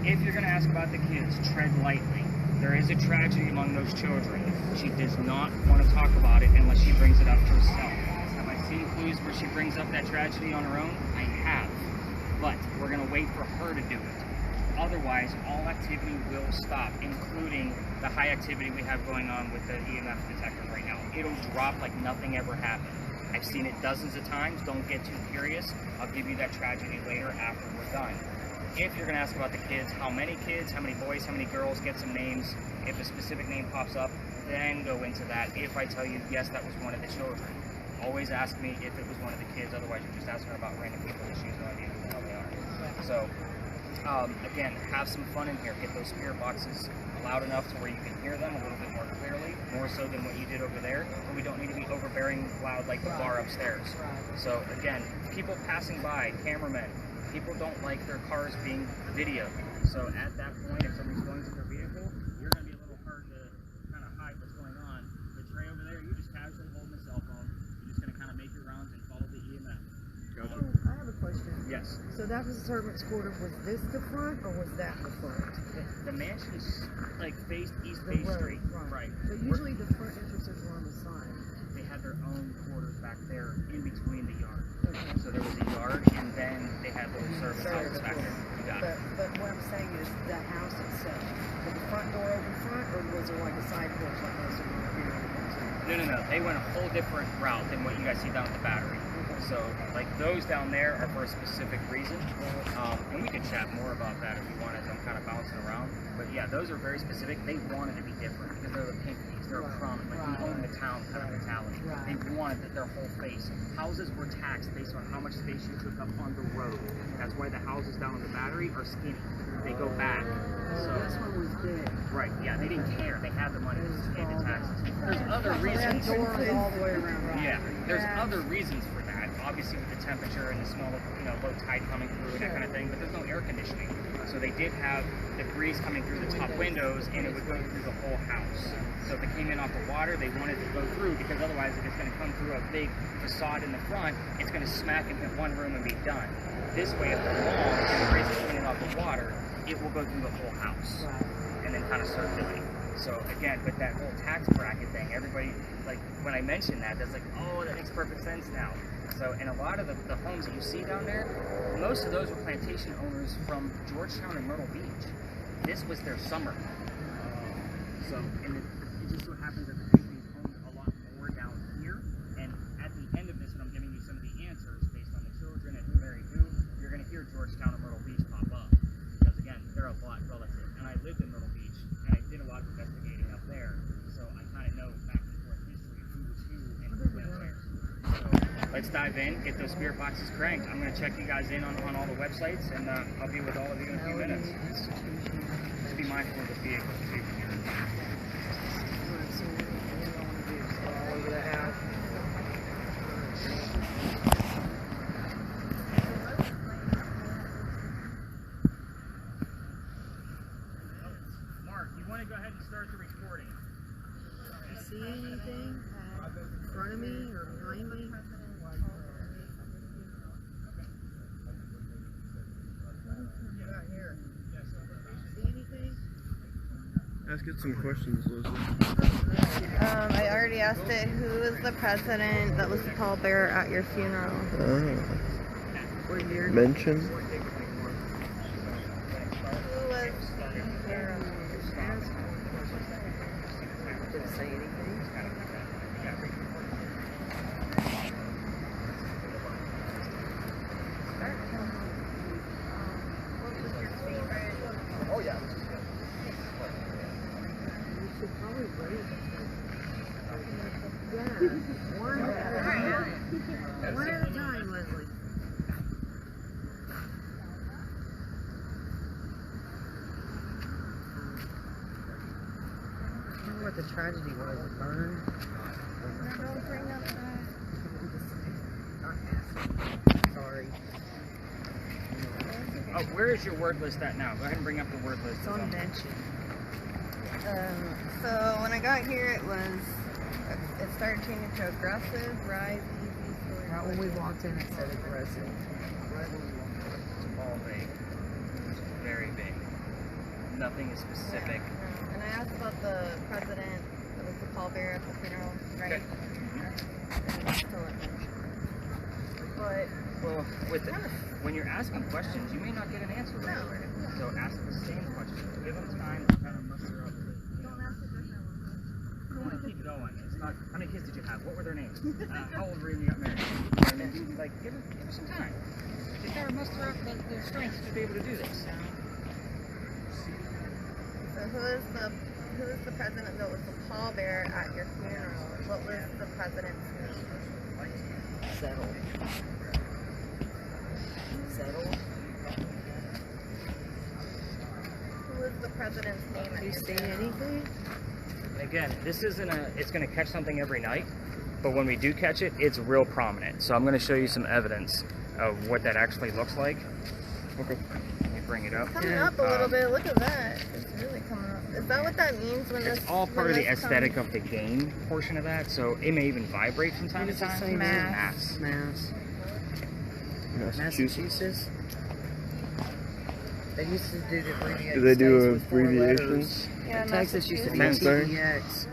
If you're going to ask about the kids, tread lightly. There is a tragedy among those children. She does not want to talk about it unless she brings it up herself. Have I seen clues where she brings up that tragedy on her own? I have. But we're going to wait for her to do it. Otherwise, all activity will stop, including the high activity we have going on with the EMF detectors right now. It'll drop like nothing ever happened. I've seen it dozens of times. Don't get too curious. I'll give you that tragedy later after we're done. If you're going to ask about the kids, how many boys, how many girls, get some names. If a specific name pops up, then go into that. If I tell you, yes, that was one of the children. Always ask me if it was one of the kids. Otherwise, you're just asking about random people that she has no idea who the hell they are. So, again, have some fun in here. Get those spirit boxes loud enough to where you can hear them a little bit more clearly, more so than what you did over there. But we don't need to be overbearing loud like the bar upstairs. So, again, people passing by, cameramen, people don't like their cars being videoed. So at that point, if somebody's going to their vehicle, you're going to be a little hard to kind of hide what's going on. But right over there, you're just casually holding a cell phone. You're just going to kind of make your rounds and follow the EMF. Oh, I have a question. Yes. So that was the servant's quarter. Was this the front or was that the front? The mansion's like faced East The Bay road, Street. right. So usually the front entrances were on the side. They had their own quarters back there in between the yard. Okay. So there was a yard, and then they had little service houses back there. You got it. But what I'm saying is the house itself. Was the front door open front or was there like a side porch like most of them here? No. They went a whole different route than what you guys see down at the Battery. So, like, those down there are for a specific reason. And we could chat more about that if you want as I'm kind of bouncing around. But yeah, those are very specific. They wanted to be different because they're the Pinkies. They're a prominent, like, we own the town kind of mentality. They wanted their whole face. Houses were taxed based on how much space you took up on the road. That's why the houses down on the Battery are skinny. They go back. So This one was big. right, yeah, they didn't care. They had the money to just pay the taxes. There's other reasons. That door was all the way around. Right. Yeah, there's other reasons for that. obviously with the temperature and the smell of, you know, low tide coming through and that kind of thing, but there's no air conditioning. So they did have the breeze coming through the top windows, and it would go through the whole house. So if it came in off the water, they wanted to go through, because otherwise if it's going to come through a big facade in the front, it's going to smack into one room and be done. This way, if the wall and the breeze is coming off the water, it will go through the whole house and then kind of circulate. So again, with that whole tax bracket thing, everybody, like, when I mentioned that, that's like, oh, that makes perfect sense now. So, and a lot of the homes that you see down there, most of those were plantation owners from Georgetown and Myrtle Beach. This was their summer. So, and it just so happens that the companies owned a lot more down here. And at the end of this, when I'm giving you some of the answers based on the children and who married who, you're going to hear Georgetown and Myrtle Beach pop up. Because again, they're a blood relative. And I lived in Myrtle Beach, and I did a lot of investigating up there. So I kind of know back and forth history of who was who and who went where. So let's dive in, get those spirit boxes cranked. I'm going to check you guys in on all the websites, and I'll be with all of you in a few minutes. Just be mindful of the vehicle too. Mark, you want to go ahead and start the recording? Do you see anything in front of me or behind me? Right here. See anything? Ask it some questions, Leslie. I already asked it. Who was the president that was the pallbearer at your funeral? What year? Mention. Who was? Didn't say anything. What was your favorite? Oh yeah. You should probably wait. Yeah. One at a time. One at a time, Leslie. I wonder what the tragedy was. It burned. Don't bring up that. Sorry. Oh, where is your word list at now? Go ahead and bring up the word list. It's on mention. So when I got here, it started changing to aggressive, rise, easy, story. Right when we walked in, it said aggressive. All vague. Very vague. Nothing is specific. And I asked about the president that was the pallbearer at the funeral, right? Okay. And still at mention. But Well, when you're asking questions, you may not get an answer right away. So ask the same question. Give them time to kind of muster up. don't ask a different one. You don't want to keep going. It's not, how many kids did you have? What were their names? How old were you when you got married? And then, like, give her some time. Just gotta muster up the strength to be able to do this. So who is the president that was the pallbearer at your funeral? What was the president's name? Settled. Settled. Who was the president's name at You your seen funeral? anything? Again, this isn't it's going to catch something every night, but when we do catch it, it's real prominent. So I'm going to show you some evidence of what that actually looks like. Okay. Let me bring it up. Coming up a little bit. Look at that. It's really coming up. Is that what that means when this? It's all part of when the this aesthetic comes? of the game portion of that, so it may even vibrate from time to What does it time. say? Mass. Mass. Massachusetts. Massachusetts. They used to do the abbreviated Do they do states with 4 abbreviations? letters. Yeah, Texas used to be Massachusetts. TDX.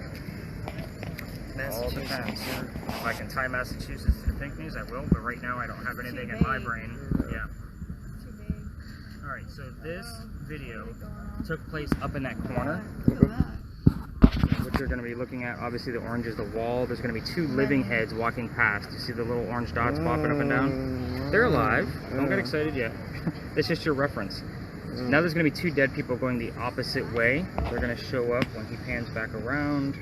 All depends. Massachusetts. If I can tie Massachusetts to the pink news, I will, but right now I don't have anything in my big. brain. Yeah. Too big. Alright, so this video took place up in that corner. Look at that. What you're going to be looking at, obviously the orange is the wall. There's going to be 2 living heads walking past. You see the little orange dots popping up and down? They're alive. Don't get excited yet. It's just your reference. Now there's going to be 2 dead people going the opposite way. They're going to show up when he pans back around.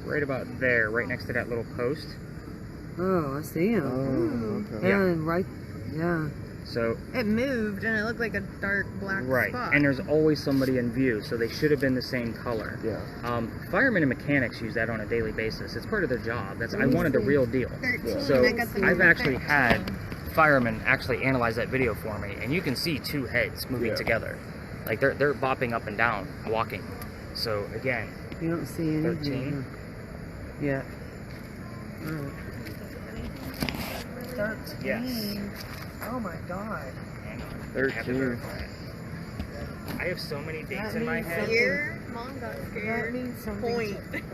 Right about there, right next to that little post. Oh, I see him. Oh, okay. Yeah, and right. Yeah. So It moved and it looked like a dark black right, spot. and there's always somebody in view, so they should have been the same color. Yeah. Firemen and mechanics use that on a daily basis. It's part of their job. I wanted the real deal. 13. So I got the I've number actually 13. had firemen actually analyze that video for me, and you can see two heads moving Yeah. together, like they're bopping up and down, walking. So again, You don't see anything. 13. Yeah. Alright. 13. Yes. Oh my god. and I have to 13. verify it. I have so many dates That in my means head. Here, Mom got That scared. means something. Point. And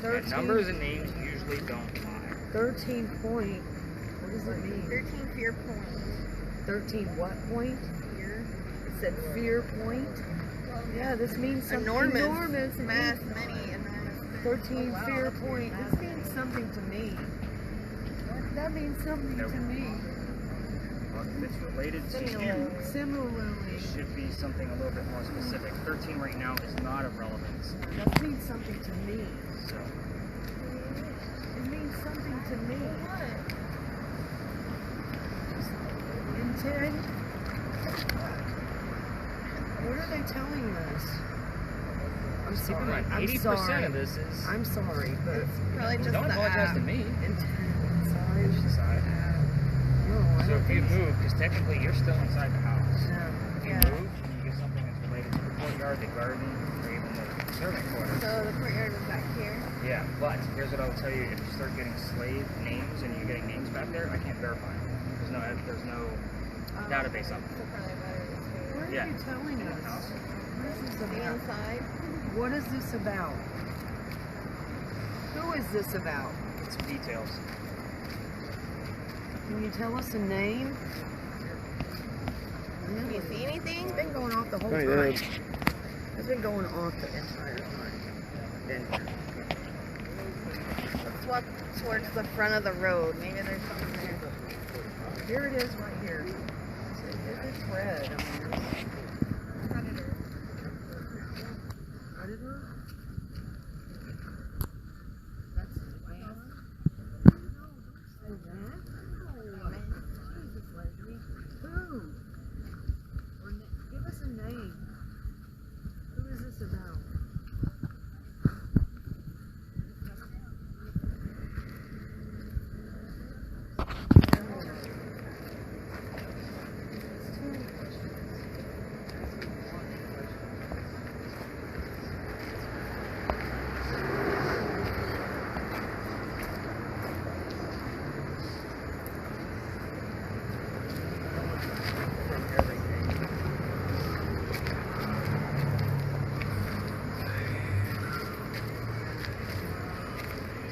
13, numbers and names usually don't lie. 13 point. What does it mean? 13 fear point. 13 what point? Fear. It said fear point. Yeah, this means something Enormous. enormous. It Mass, means many, enormous. 13 Oh, wow. fear point. This means something to me. That means something Nope. to me. Well, if it's related to you, Similarly, it should be something a little bit more specific. 13 right now is not of relevance. that means something to me. So It means something to me. And 10? What are they telling us? I'm keep in sorry. mind, I'm 80% sorry. of this is. I'm sorry, but Probably just Don't the apologize app. to me. and 10. Sorry. Push the side. No, I So don't if you think so. move, because technically you're still inside the house. No. If you Yeah. move and you get something that's related to the courtyard, the garden, or even the servant quarters. So the courtyard was back here. Yeah, but here's what I'll tell you: if you start getting slave names and you're getting names back there, I can't verify them. There's no database of them. So probably better to What are Yeah. you telling In the us? house. What is this stay about? inside. What is this about? Who is this about? Get some details. Can you tell us a name? Can you see anything? It's been going off the whole Right, time. It's been going off the entire time. Been here. Let's walk towards the front of the road. Maybe there's something there. Here it is right here. It's red. I mean, Predator. predator? That's man. Say that? Jesus, Leslie. Who? Give us a name. Who is this about?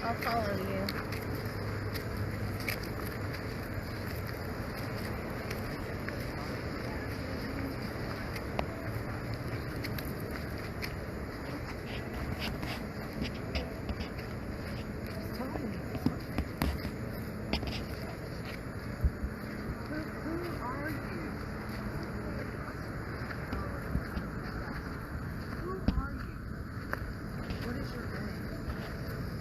I'll follow you. Tell me. Who are you? Who are you? What is your name?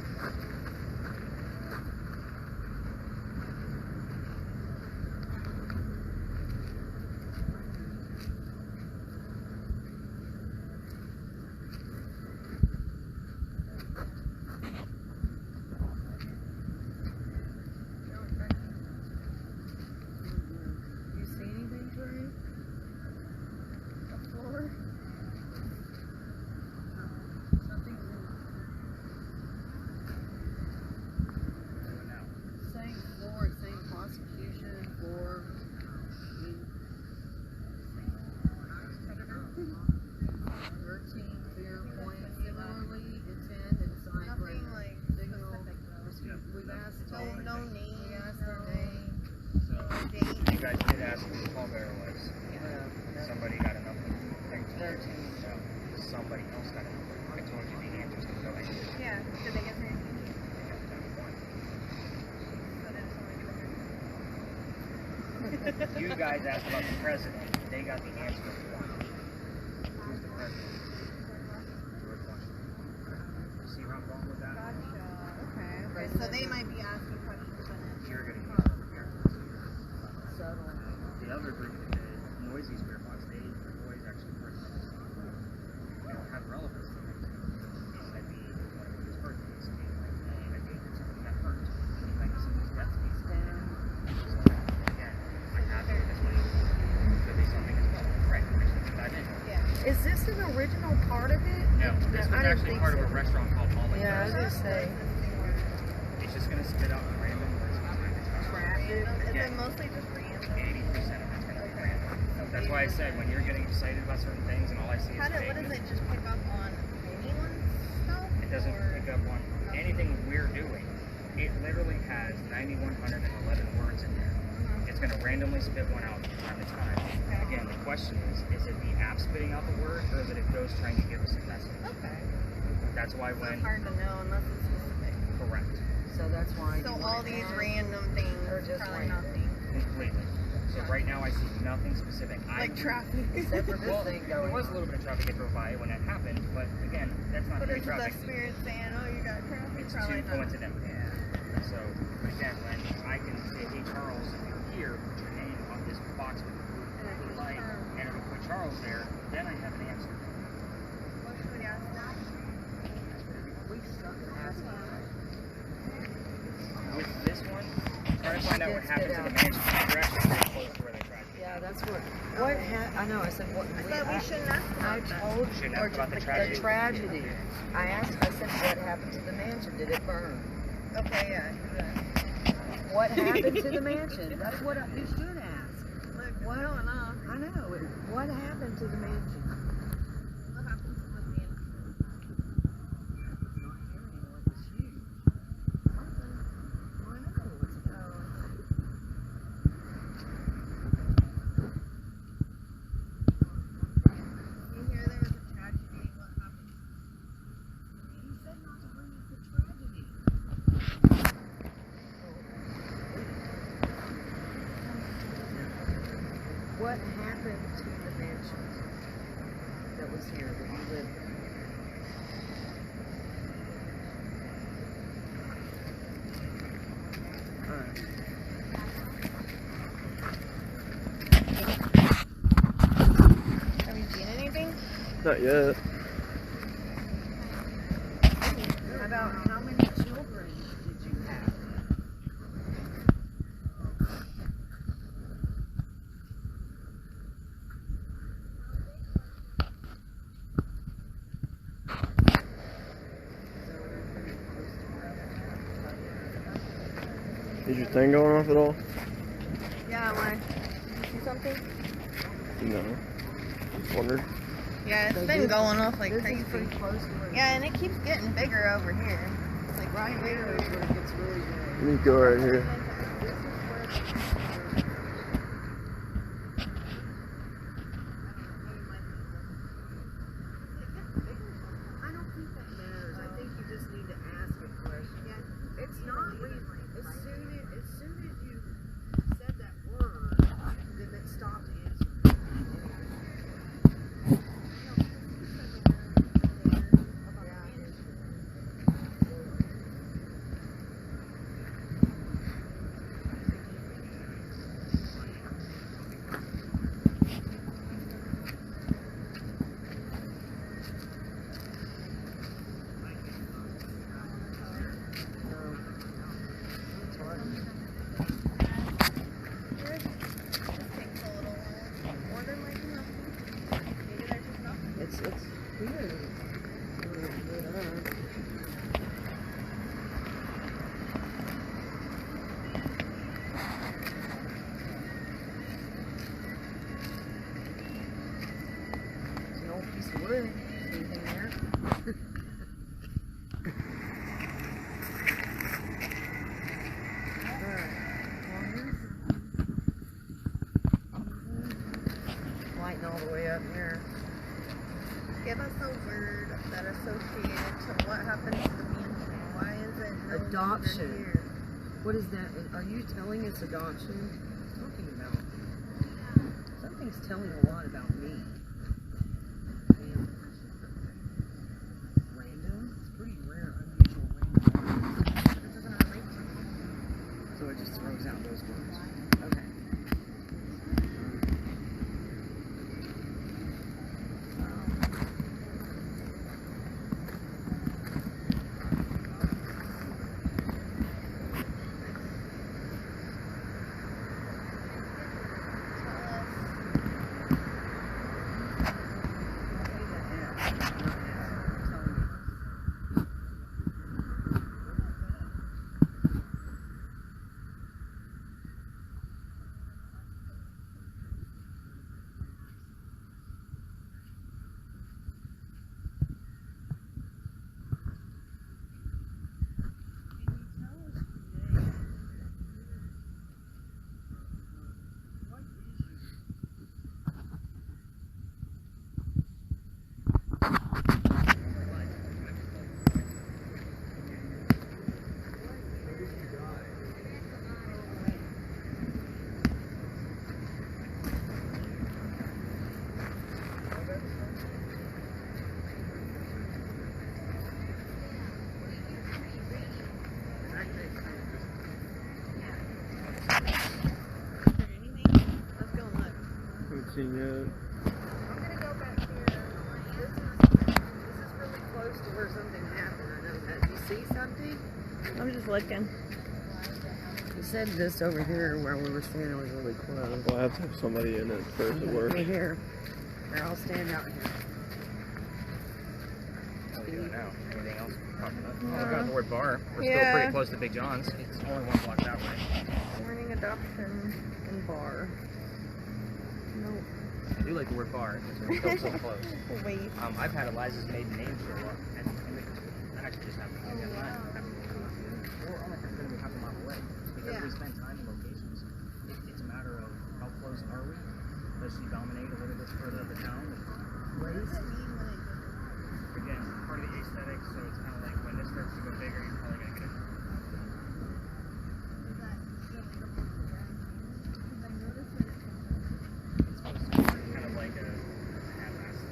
You see anything, Trey? Floor. Something's same floor, same prosecution for 13 fair point. Similarly, intend and sign Nothing like signal. specific. We've asked No name. We asked their name. So Date. you guys did ask who the pallbearer was. Somebody got a number. 13. So somebody else got a number. I told you the answers to the answers. Yeah. Did they get there? You guys asked about the president. They got the answer to one. Who's the president? George Washington. See where I'm going with that? Okay. So they might be asking questions. You're gonna use it over here. Subtle. The other group an original part of it? No, this was I didn't actually think part so. of a restaurant called Molly. Yeah, I was gonna say. It's just gonna spit out a random list from time to time. Traffic. Is Yeah. it mostly just random? 80% of it's gonna be random. That's why I said when you're getting excited about certain things and all I see is What does vagueness, it just pick up on anyone's stuff? it doesn't or- pick up on anything we're doing. It literally has 9,111 words in there. It's going to randomly spit one out from time to time. Again, the question is it the app spitting out the word, or is it a ghost trying to give us a message? Okay. That's why So when... it's hard to know unless it's specific. Correct. So that's why. So you all want these that. random things Or just probably random. nothing. Completely. So right now I see nothing specific. Like traffic. Except for this Well, thing there going was a on. little bit of traffic that drove by when it happened, but again, that's not But heavy it's just traffic. that spirit saying, oh, you got traffic. It's Probably too not. coincidental. So, again, when I can say, hey Charles, if you're here, put your name on this box with the blue light, and it'll put Charles there, then I have an answer. What should we ask now? We suck at asking. With this one, try to find out what happened to the mansion. We're actually pretty close to where they tried to get. Yeah, that's what. I know. I said what. I said we shouldn't ask I about that. told Shouldn't or ask about just the tragedy. the tragedy. I asked. I said, what happened to the mansion? Did it burn? Okay, yeah. What happened to the mansion? That's what you should ask. Look, what's going on? I know. What happened to the mansion? What happened to the man? Not here anymore. It was huge. Something. I know. It's You hear there was a tragedy. What happened? He said not to bring up the tragedy. What happened to the mansion that was here that you lived in? Have you seen anything? Not yet. About how many children did you have? Is your thing going off at all? Yeah, why? Did you see something? No. Wondered. Yeah, it's So been this- going off like This crazy. is pretty close to where. Yeah, and it keeps getting bigger over here. Like Right here is where it gets really big. Let me go right here. This is where. I don't think that matters. I think you just need to ask a question. It's not real. As soon as you said that word, then it stopped answering. It's weird. There's an old piece of wood. Anything there? Lighting all the way up here. Give us a word that associated to what happened to the mansion. Why is it no longer Adoption. here? What is that? Are you telling us adoption? Talking about something's telling a lot about me. And random. It's pretty rare, unusual random. It doesn't relate to me. So it just throws out those words. Okay. seen yet. I'm gonna go back here. This is really close to where something happened. I know that. You see something? I'm just looking. You said this over here where we were standing was really close. Well, I have to have somebody in it for it to work. Right here. Here, I'll stand out here. What are we doing now? Anything else popping up? Oh, we got the word bar. We're still Yeah. pretty close to Big John's. It's only 1 block that way. Warning adoption and bar. Nope. I do like the word bar because we're still so close. Wait. I've had Eliza's maiden name show up, and that actually just happened to me. We're only going to be half a mile away because we spend time in locations. It's a matter of how close are we? Does she dominate a little bit further of the town? What does it mean when it Again, part of the aesthetic, so it's kind of like when this starts to go bigger, you're probably going to get it. It's supposed to be kind of like a half-assed,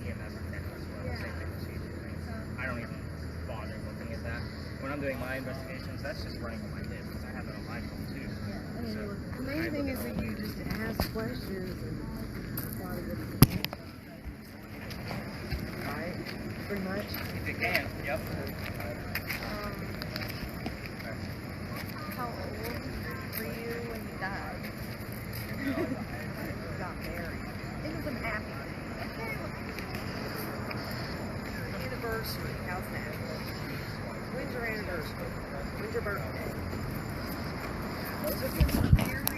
EMS detector as well, same thing procedure things. I don't even bother looking at that. When I'm doing my investigations, that's just running on my list because I have it on my phone too. So, The main thing is that you just ask questions and try to get the answer. Right? Pretty much. if you can, yep. How old were you when you died? Got married. Think of some happy thing. Anniversary. How's that? When's your anniversary? When's your birthday? Those are good. Married.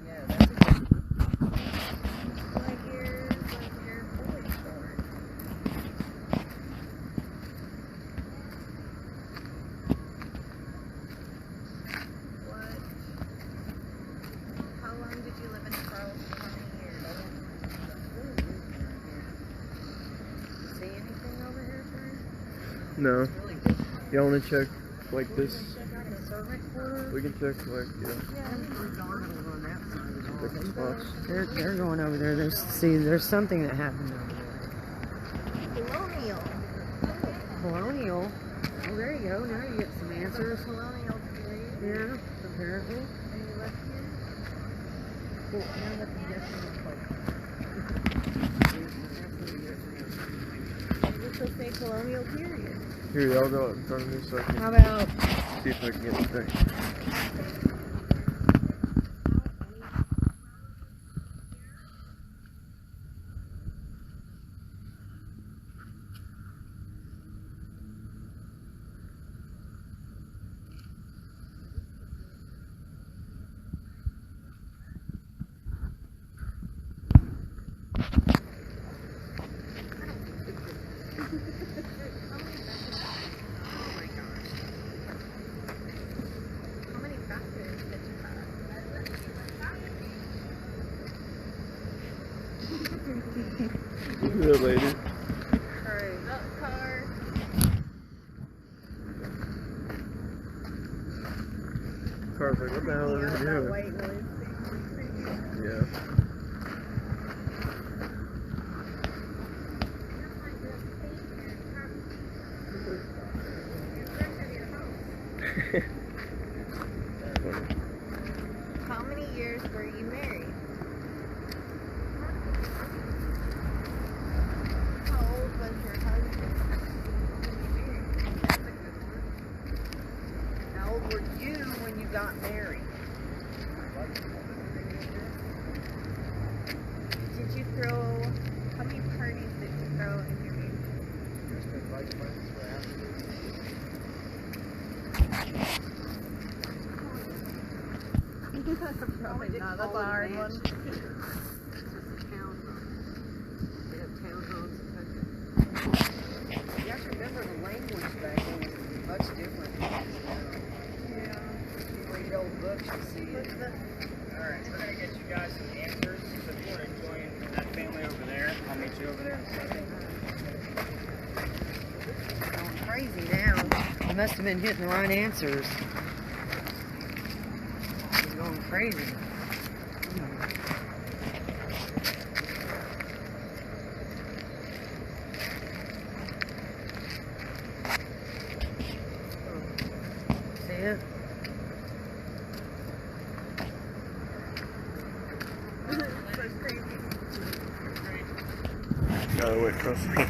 Yeah, that's a good one. What year was your boy born? What? How long did you live in Charleston? How many years? See anything over here, Frank? No. It's really different. Y'all want to check like this? Check out the servant quarters. We can check like, yeah. On that side. Different spots. They're going over there. There's something that happened over there. Colonial. Colonial. Well, there you go. Now you get some answers. Colonial period. Yeah, apparently. And you left here? Cool. Now let me guess This will say colonial period. Here, y'all go out in front of me so I How can about see if I can get anything. How many factors did you have? Look at that lady. Car. Car's like, what the hell are they doing? White noise. Yeah. How many years were you married? How old was your husband when you married? that's a good one. How old were you when you got married? Did you throw, how many parties did you throw in your engagement? Probably not, that's a hard one. It's just a townhome. They have townhomes in country. You have to remember the language back then was much different than it is now. Yeah. You read old books, you see it. Alright, we're going to get you guys some answers. So if you want to join that family over there, I'll meet you over there in a second. It's going crazy now. You must have been hitting the right answers. It's going crazy. See it? So crazy. Trust me.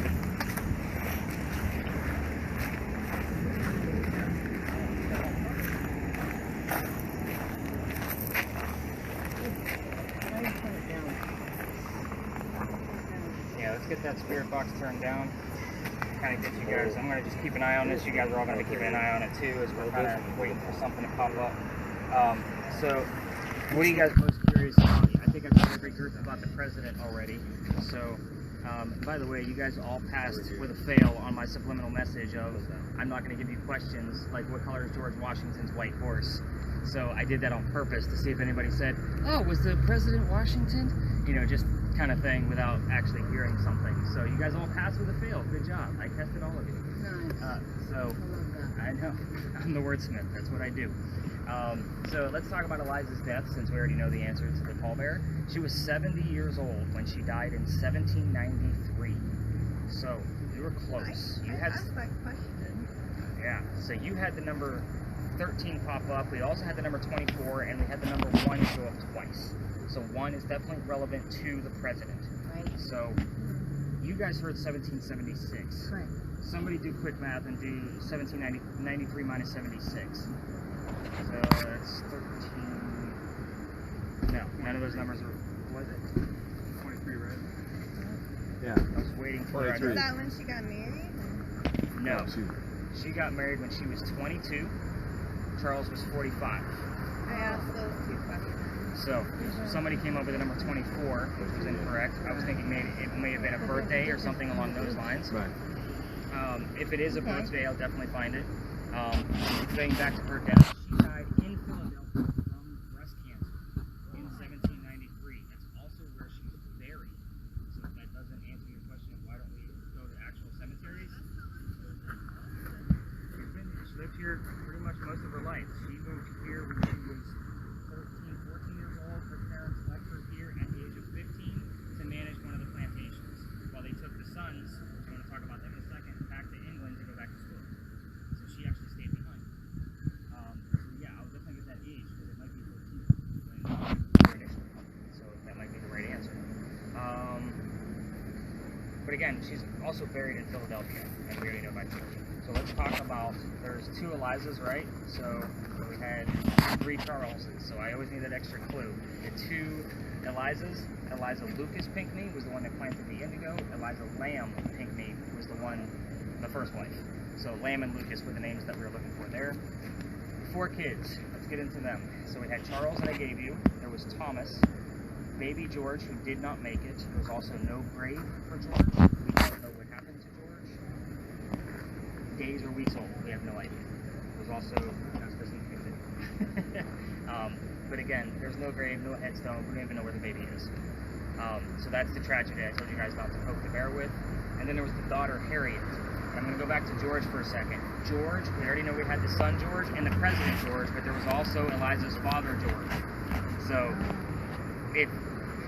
Yeah, let's get that spirit box turned down. Kind of get you guys. I'm gonna just keep an eye on this. You guys are all gonna be keeping an eye on it too, as we're kind of waiting for something to pop up. So, what are you guys most curious about? I think I've told every group about the president already. So, by the way, you guys all passed with a fail on my subliminal message of I'm not going to give you questions like what color is George Washington's white horse. So I did that on purpose to see if anybody said, oh, was the President Washington? You know, just kind of thing without actually hearing something. So you guys all passed with a fail. Good job. I tested all of you. Nice. So I know. I'm the wordsmith. That's what I do. So let's talk about Eliza's death, since we already know the answer to the pallbearer. She was 70 years old when she died in 1793. So you were close. You had, That's my question. yeah. So you had the number 13 pop up. We also had the number 24, and we had the number 1 show up twice. So 1 is definitely relevant to the president. Right. So you guys heard 1776. Right. Somebody do quick math and do 1793 minus 76. So that's 13. No, none of those numbers are. Was it? 23, right? Yeah. I was waiting for her. 23. Is that when she got married? No. She got married when she was 22. Charles was 45. I asked those 2 questions. So somebody came up with the number 24, which was incorrect. I was thinking maybe it may have been a birthday or something along those lines. Right. If it is a birthday, I'll definitely find it. Going back to her death, she died in Philadelphia from breast cancer in 1793. That's also where she was buried. So if that doesn't answer your question of why don't we go to actual cemeteries, she lived here pretty much most of her life. She moved here when she was 13, 14 years old. Her parents left her here at the age of 15 to manage one of the plantations, while they took the sons, which I'm going to talk about them in a second, back to England to go back to school. So she actually stayed behind. So yeah, I'll definitely get that age, because it might be 13 when initially. So that might be the right answer. But again, she's also buried in Philadelphia, and we already know about George. So let's talk about, there's 2 Elizas, right? So we had 3 Charleses, so I always need that extra clue. The 2 Elizas, Eliza Lucas Pinckney was the one that planted the indigo. Eliza Lamb Pinckney was the first wife. So Lamb and Lucas were the names that we were looking for there. 4 kids, let's get into them. So we had Charles that I gave you. There was Thomas, baby George, who did not make it. There was also no grave for George. We don't know what happened to George. Days or weeks old, we have no idea. It was also, that's because he picked it. But again, there's no grave, no headstone. We don't even know where the baby is. So that's the tragedy I told you guys not to poke the bear with. And then there was the daughter, Harriet. I'm going to go back to George for a second. George, we already know we had the son George and the president George, but there was also Eliza's father George. So if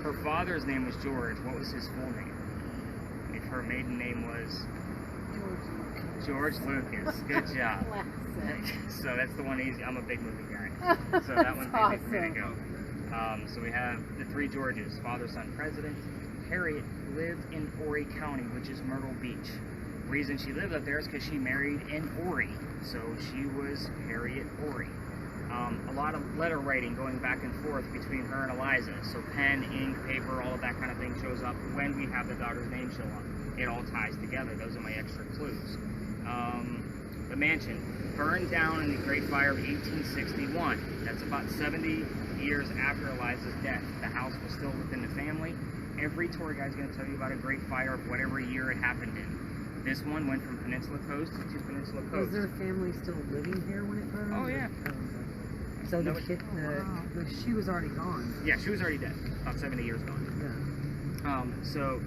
her father's name was George, what was his full name? If her maiden name was George Lucas. Good job. So that's the one easy. I'm a big movie guy. So that one's easy for me to go. So we have the 3 Georges, father, son, president. Harriet lived in Horry County, which is Myrtle Beach. Reason she lived up there is because she married in Horry. So she was Harriet Horry. A lot of letter writing going back and forth between her and Eliza. So pen, ink, paper, all of that kind of thing shows up when we have the daughter's name show up. It all ties together. Those are my extra clues. The mansion burned down in the Great Fire of 1861. That's about 70 years after Eliza's death. The house was still within the family. Every tour guide is going to tell you about a Great Fire of whatever year it happened in. This one went from Peninsula Coast to Peninsula Coast. Was their family still living here when it burned? Oh, yeah. So No, the kid, she was already gone. Yeah, she was already dead. About 70 years gone. Yeah. So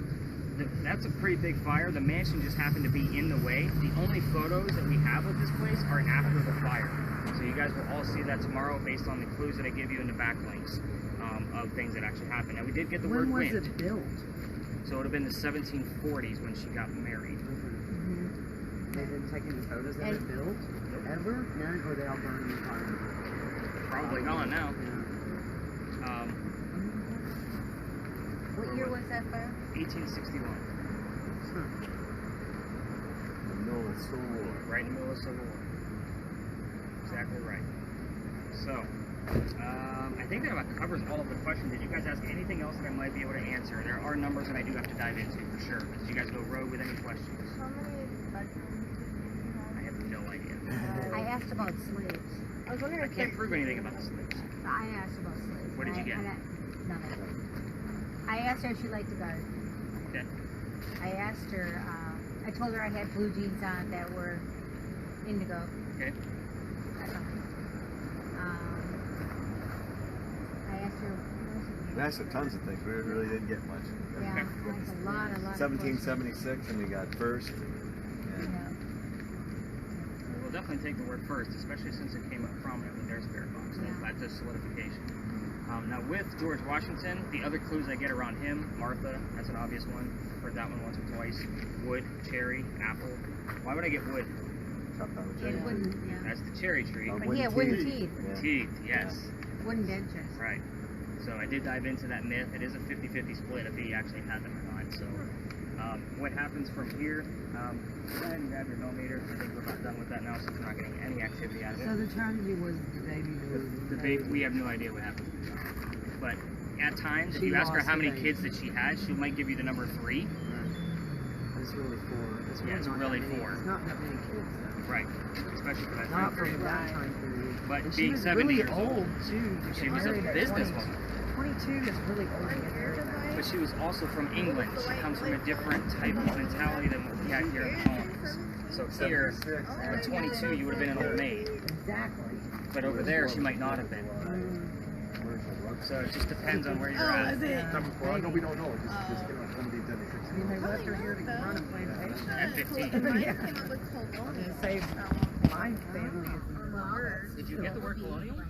that's a pretty big fire. The mansion just happened to be in the way. The only photos that we have of this place are after the fire. So you guys will all see that tomorrow based on the clues that I give you in the backlinks of things that actually happened. Now we did get the word wind. When was it built? So it would have been the 1740s when she got married. They didn't take any photos of it built? Ever? None? Or they all burned in the fire? Probably gone now. What year was that fire? 1861. So No, it's so warm. Right in the middle of Civil War. Exactly right. So, I think that about covers all of the questions. Did you guys ask anything else that I might be able to answer? There are numbers that I do have to dive into for sure. But did you guys go rogue with any questions? How many bedrooms did you have? I have no idea. I asked about slaves. I was wondering I if can't prove anything about the slaves. I asked about slaves. What did you get? Nothing. I asked her if she liked to garden. Okay. I asked her, I told her I had blue jeans on that were indigo. Okay. That's all. I asked her, We asked her tons of things. We really didn't get much. yeah, that's a lot of 1776, and we got first. And Yeah. We'll definitely take the word first, especially since it came up prominent with their spirit box. Yeah. That's a solidification. Now with George Washington, the other clues I get around him, Martha, that's an obvious one. Heard that one once or twice. Wood, cherry, apple. Why would I get wood? chopped on the It cherry. wouldn't, yeah. That's the cherry tree. Oh, But he had wooden teeth. Yeah. Teeth, yes. Wooden dentures. Right. So I did dive into that myth. It is a 50-50 split if he actually had them or not. So what happens from here, go ahead and grab your millimeter. I think we're about done with that now, so we're not getting any activity out of it. So the tragedy was the baby moved. The baby, we have no idea what happened. But at times, if She you ask her lost how the many baby. kids that she has, she might give you the number 3. It's really 4. Yeah, it's really 4. It's not that many kids though. Right. Especially for that Not time from period. that time period. But And she being was 70 really years old too. to She get was a married at businesswoman. 22 is really old to get married. But she was also from England. She comes from a different type of mentality than what we had here in the colonies. So here, at 22, you would have been an old maid. Exactly. But over there, she might not have been. So it just depends on where you're at. We don't know. Just get on somebody done it. I mean, they left her here to run a plantation. At 15. Mine Yeah. came up with colonial. To save my family. Did you get the word colonial? You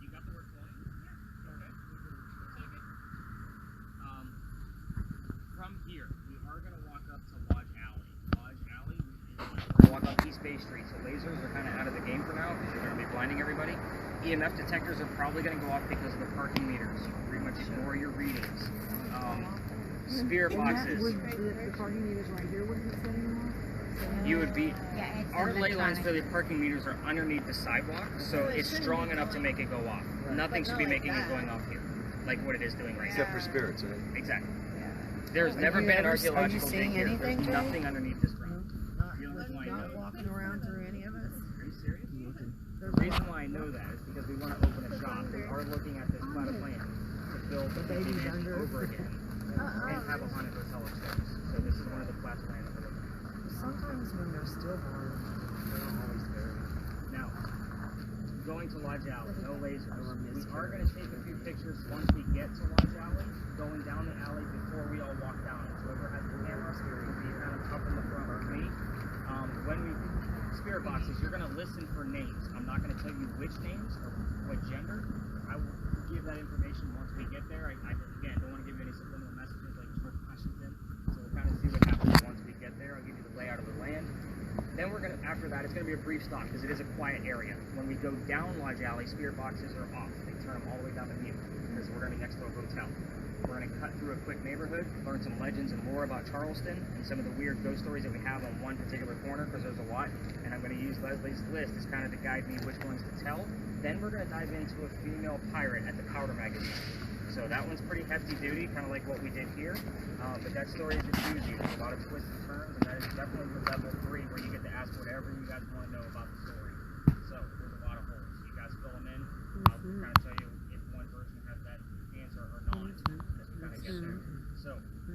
got the word colonial? Okay. Take it. From here, we are going to walk up to Lodge Alley. Lodge Alley is walk up East Bay Street. So lasers are kind of out of the game for now because you're going to be blinding everybody. EMF detectors are probably going to go off because of the parking meters. You pretty much ignore your readings. Spirit boxes. The parking meters right here wouldn't be setting them off? You would be. Yeah, it's Our ley lines electronic. for the parking meters are underneath the sidewalk, so it's strong enough to make it go off. Nothing should be making it going off here, like what it is doing right Except now. for spirits, right? Exactly. There's never you been an ever- are you archaeological seeing dig here. anything, There's Jay? nothing underneath this ground. Not, The only reason why I know not that. walking around through any of it? Are you serious? The reason why I know that is because we want to open a shop. We are looking at this plat of land to build the baby's baby under. over again and have a haunted hotel upstairs. So this is one of the plats of land that we're looking at. Sometimes when they're stillborn, they're not always there. Now, going to Lodge Alley, no lasers. We are going to take a few pictures once we get to Lodge Alley, going down the alley before we all walk down it. So whoever has the camera will be kind of up in the front of me. When we spirit boxes, you're going to listen for names. I'm not going to tell you which names or what gender. I will give that information once we get there. I again, don't want to give you any subliminal messages like George Washington. So we'll kind of see what happens once we get there. I'll give you the layout of the land. Then we're gonna, after that, it's gonna be a brief stop because it is a quiet area. When we go down Lodge Alley, spirit boxes are off. They turn them all the way down to mute because we're gonna be next to a hotel. We're gonna cut through a quick neighborhood, learn some legends and lore about Charleston and some of the weird ghost stories that we have on one particular corner because there's a lot. And I'm gonna use Leslie's list as kind of to guide me which ones to tell. Then we're gonna dive into a female pirate at the Powder magazine. So that one's pretty hefty duty, kind of like what we did here. But that story is a doozy. There's a lot of twists and turns, and that is definitely the level 3 where you get to ask whatever you guys want to know about the story. So there's a lot of holes. You guys fill them in. I'll kind of tell you if one person has that answer or not as we kind of get there. So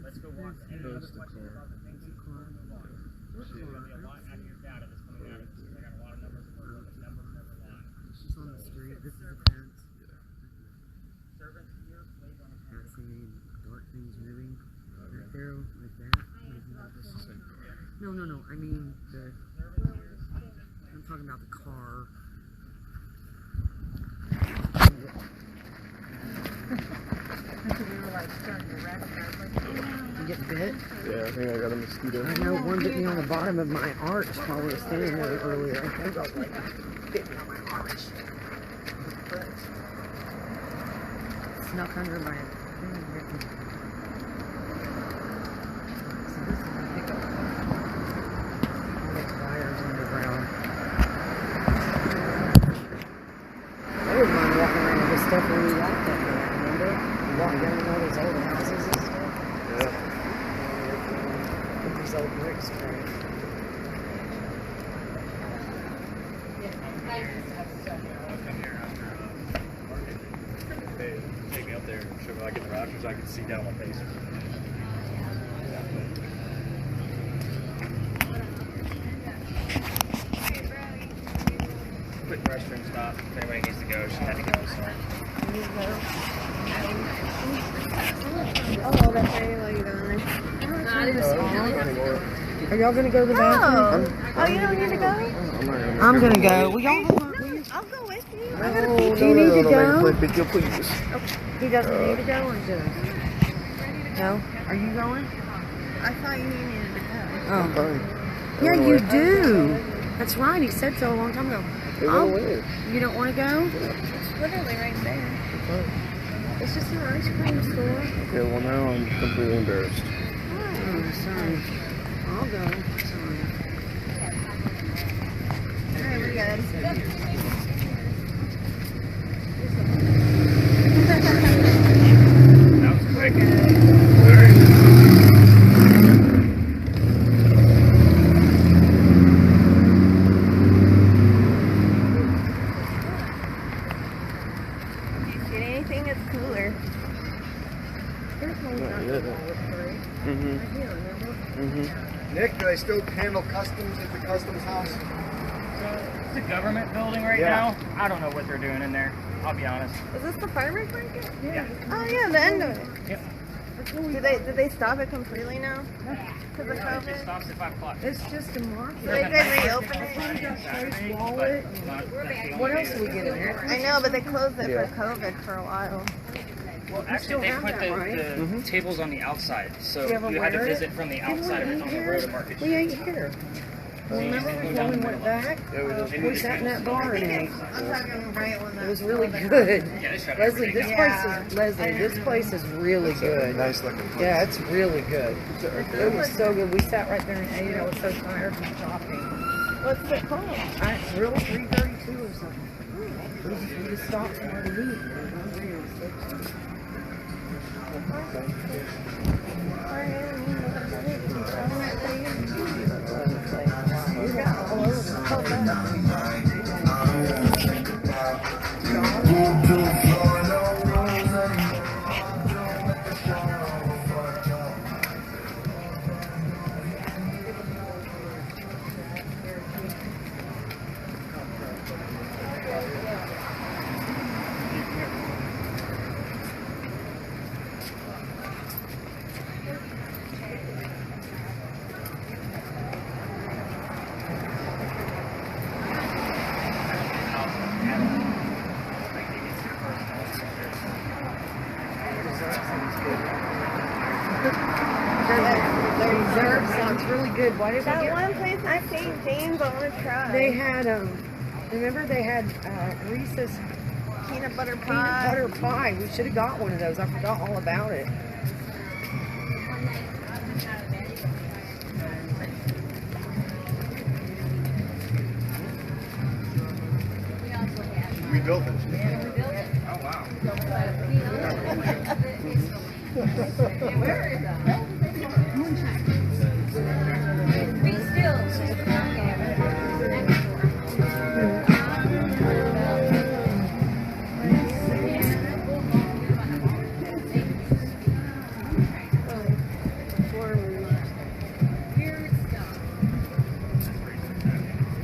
let's go walk. Any other questions about the things before we move on? There's going to be a lot out of your data that's coming out of this. I got a lot of numbers to work with. Numbers never lie. It's just on the street. This is a fence. Servants here, slaves on the Not seeing any dark things moving. Right there, like that. No. I mean, I'm talking about the car. We were like starting to wreck. You get bit? Yeah, I think I got a mosquito. I know one bit me on the bottom of my arch while we were standing there earlier. I think I was like, bit me on my arch. Snuck under my sell bricks, Chris. Take me up there, show me like in the rafters, I can see down my face. Quick restroom stop. If anybody needs to go, she had to go. So. Oh, that's right. While you're going. Are y'all gonna go to the bathroom? Oh, you don't need to go? I'm gonna go. Will y'all hold on? I'll go with you. Do you need to go? Pick you, please. He doesn't need to go, or does? No? Are you going? I thought you needed to go. Oh. Fine. Yeah, you do. That's right. He said so a long time ago. They went away. You don't want to go? It's literally right there. It's just an ice cream store. Okay, well now I'm completely embarrassed. Oh, sorry. I'll go. Sorry. Alright, what do you got? That was quick. Get anything that's cooler. Nick, do they still handle customs at the customs house? It's a government building right Yeah. now. I don't know what they're doing in there. I'll be honest. Is this the farmer's market? Yeah. Oh yeah, the end of it. Yep. Did they stop it completely now? Because of It COVID? just stops at 5 o'clock. It's just a market. So they could reopen it? Saturday, wallet. but not- that's the What only else day do we that- get in there? I know, but they closed it Yeah. for COVID for a while. Well, still actually, they have put that, the, right? the tables on the outside, so You ever you had to wear it? visit from the Didn't outside of we it eat on the here? road to Market We Street. ate here. So you just Remember go when down we the went middle. back? Yeah, We sat in that bar and ate. I'm talking right when It was really good. Yeah, they shut Leslie, everything this down. place is Leslie. This place is really good. Nice looking place. Yeah, it's really good. It was so good. We sat right there and ate it. I was so tired from shopping. What's it called? I grilled 332 or something. We just stopped somewhere to eat. The reserve sounds really good. Why did we That get? one place in St. James I want to try. They had remember they had Reese's peanut butter peanut pie. butter pie. We should have got one of those. I forgot all about it. We built it. Oh, wow.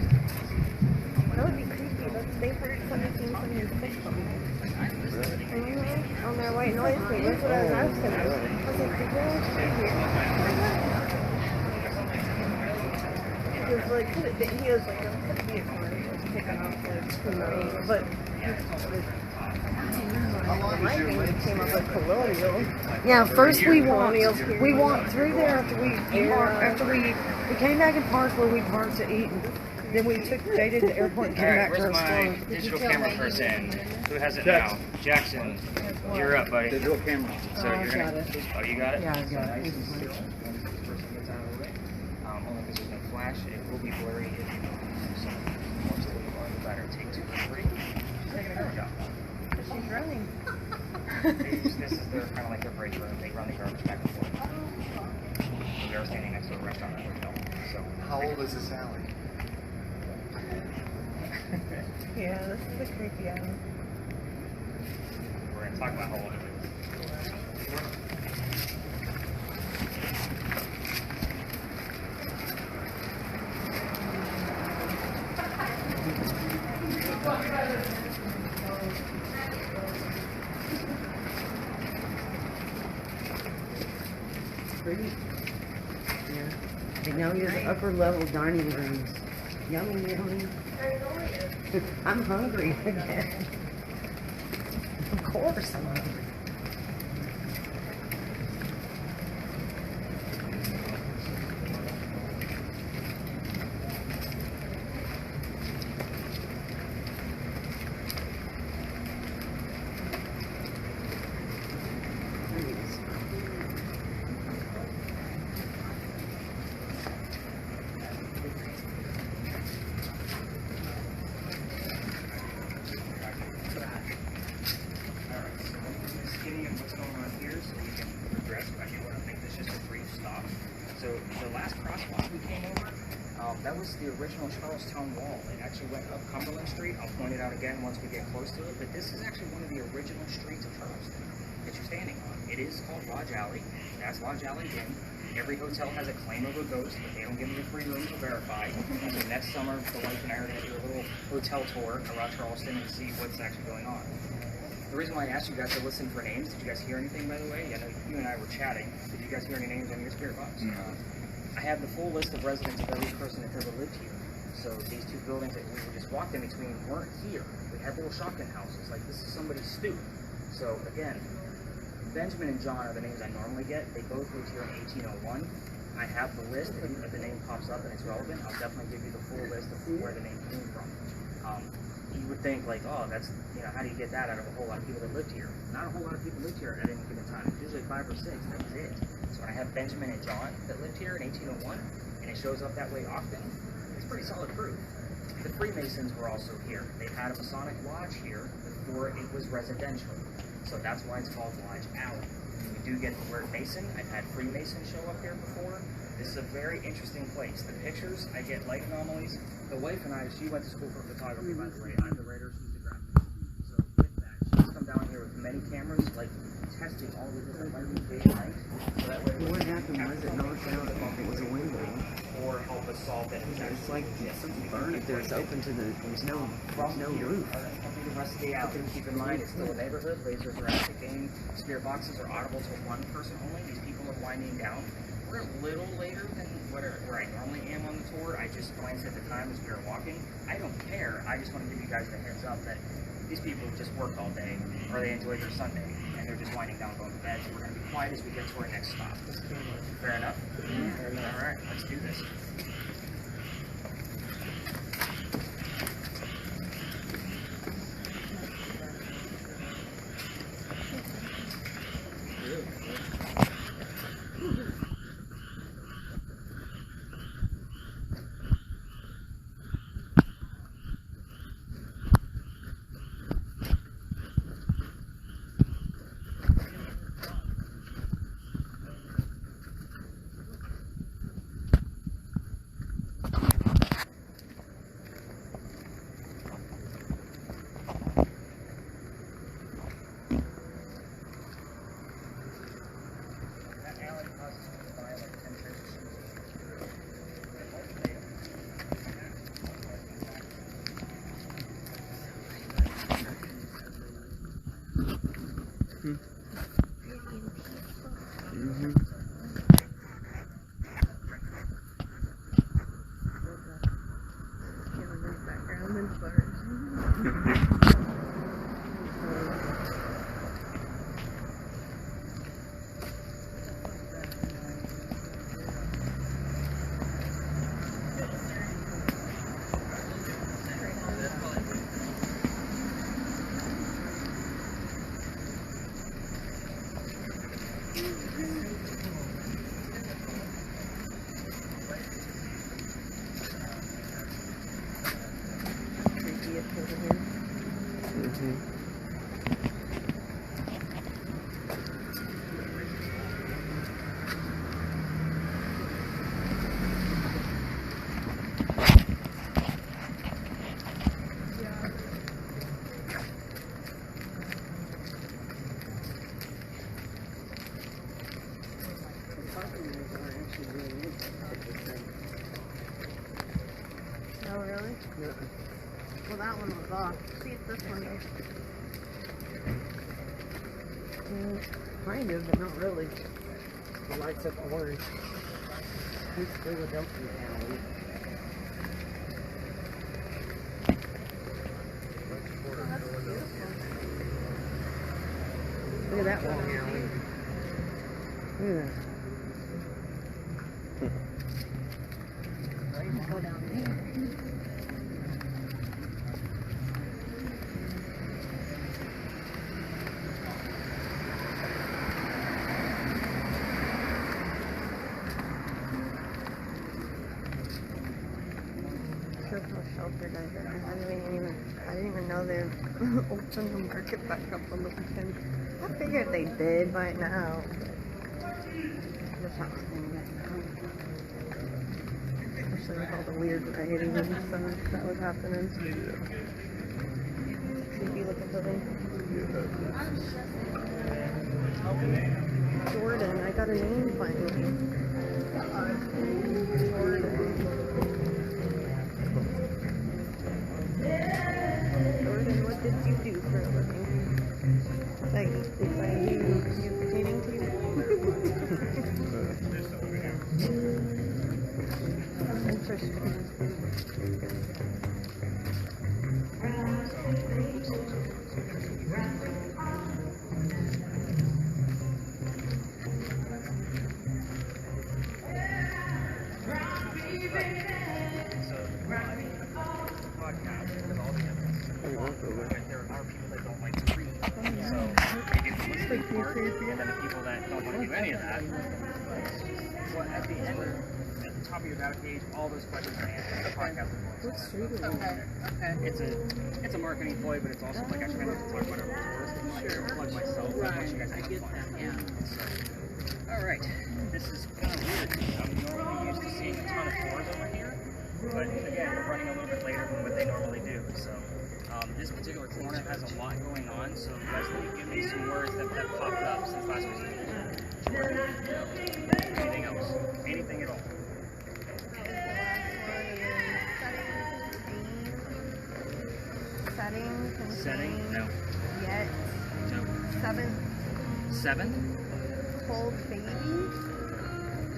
That would be creepy. They've heard something seen some of your sitcoms. On their white noise thing. That's what I was asking. I was like, did you he was like, could it be? He was like, could it be a commercial taken off the night? But my thing just came up with Colonial. Yeah, first we Colonials here. walked through there after we came back and parked where we parked to eat. And then we stayed at the airport and All came right, back to where's our my store. digital camera person? Who has it now? Jackson, you're up, buddy. Digital camera. So Oh, you're I gonna. got it. Oh, you got it. Yeah, I got it. Nice. Only because there's no flash, it will be blurry if you someone wants to leave on the battery. Take 2 or 3. Good job. She's running. This is their kind of like their break room. They run the garbage back and forth. we are standing next to a restaurant at a hotel. So How old is this alley? Yeah, this is a creepy alley. we're going to talk about how old it is. Pretty. Yeah. And now you have upper level dining rooms. Yummy, yummy. I'm hungry again. Of course I'm hungry. So the last crosswalk we came over, that was the original Charlestown Wall. It actually went up Cumberland Street. I'll point it out again once we get close to it. But this is actually one of the original streets of Charleston that you're standing on. It is called Lodge Alley. That's Lodge Alley Inn. Every hotel has a claim of a ghost, but they don't give me a free room to verify. So next summer, the wife and I are going to do a little hotel tour around Charleston and see what's actually going on. The reason why I asked you guys to listen for names, did you guys hear anything, by the way? I know you and I were chatting. Did you guys hear any names on your spirit box? I have the full list of residents of every person that's ever lived here. So these two buildings that we just walked in between weren't here. We had little shotgun houses. Like, this is somebody's stoop. So again, Benjamin and John are the names I normally get. They both lived here in 1801. I have the list, and if the name pops up and it's relevant, I'll definitely give you the full list of where the name came from. You would think, like, oh, that's, you know, how do you get that out of a whole lot of people that lived here? Not a whole lot of people lived here at any given time. Usually 5 or 6, that was it. So when I have Benjamin and John that lived here in 1801, and it shows up that way often, it's pretty solid proof. The Freemasons were also here. They had a Masonic lodge here before it was residential. So that's why it's called Lodge Alley. We do get the word Mason. I've had Freemason show up here before. This is a very interesting place. The pictures, I get light anomalies. The wife and I, she went to school for photography, by the way. I'm the writer, she's the graphic. So with that, she's come down here with many cameras, like testing all the different lighting, day and night. So that way, What happened was it knocked out if it was a window. or help us solve that. It's like something burned if there's open to the, there's no roof. The rest of the day out. Keep in mind, it's still a neighborhood. Lasers are out of the game. Spirit boxes are audible to one person only. These people are winding down. We're a little later than where I normally am on the tour. I just glanced at the time as we were walking. I don't care. I just want to give you guys the heads up that these people just worked all day, or they enjoyed their Sunday, and they're just winding down, going to bed. So we're going to be quiet as we get to our next stop. Fair enough? Yeah. All right, let's do this. Well, that one was off. See if this one is. Kind of, but not really. The lights up orange. It's Philadelphia alley. Look at that long alley. Yeah. Go down there. Circle shelter diver. I didn't even know they opened the market back up on the weekend. I figured they did by now. This house thing. Especially with all the weird rioting and stuff that was happening. Creepy looking building. Jordan, I got a name finally. Jordan, what did you do for a living? Like, is I you pertaining to you? Interesting. There are people that don't like to read. So they do the listening part, and then the people that don't want to do any of that. So at the end, at the top of your data page, all those questions are answered. The podcast What street is it? Okay. It's a marketing ploy, but it's also like I try not to talk about it first. I plug myself. I want you guys to have fun. Yeah. All right. This is kind of weird. I'm normally used to seeing a ton of tours over here, but again, we're running a little bit later than what they normally do. So this particular corner has a lot going on. So Leslie, give me some words that popped up since last week. Anything else? Anything at all? Setting? No. Yet. No. Seventh. 7? Cold baby.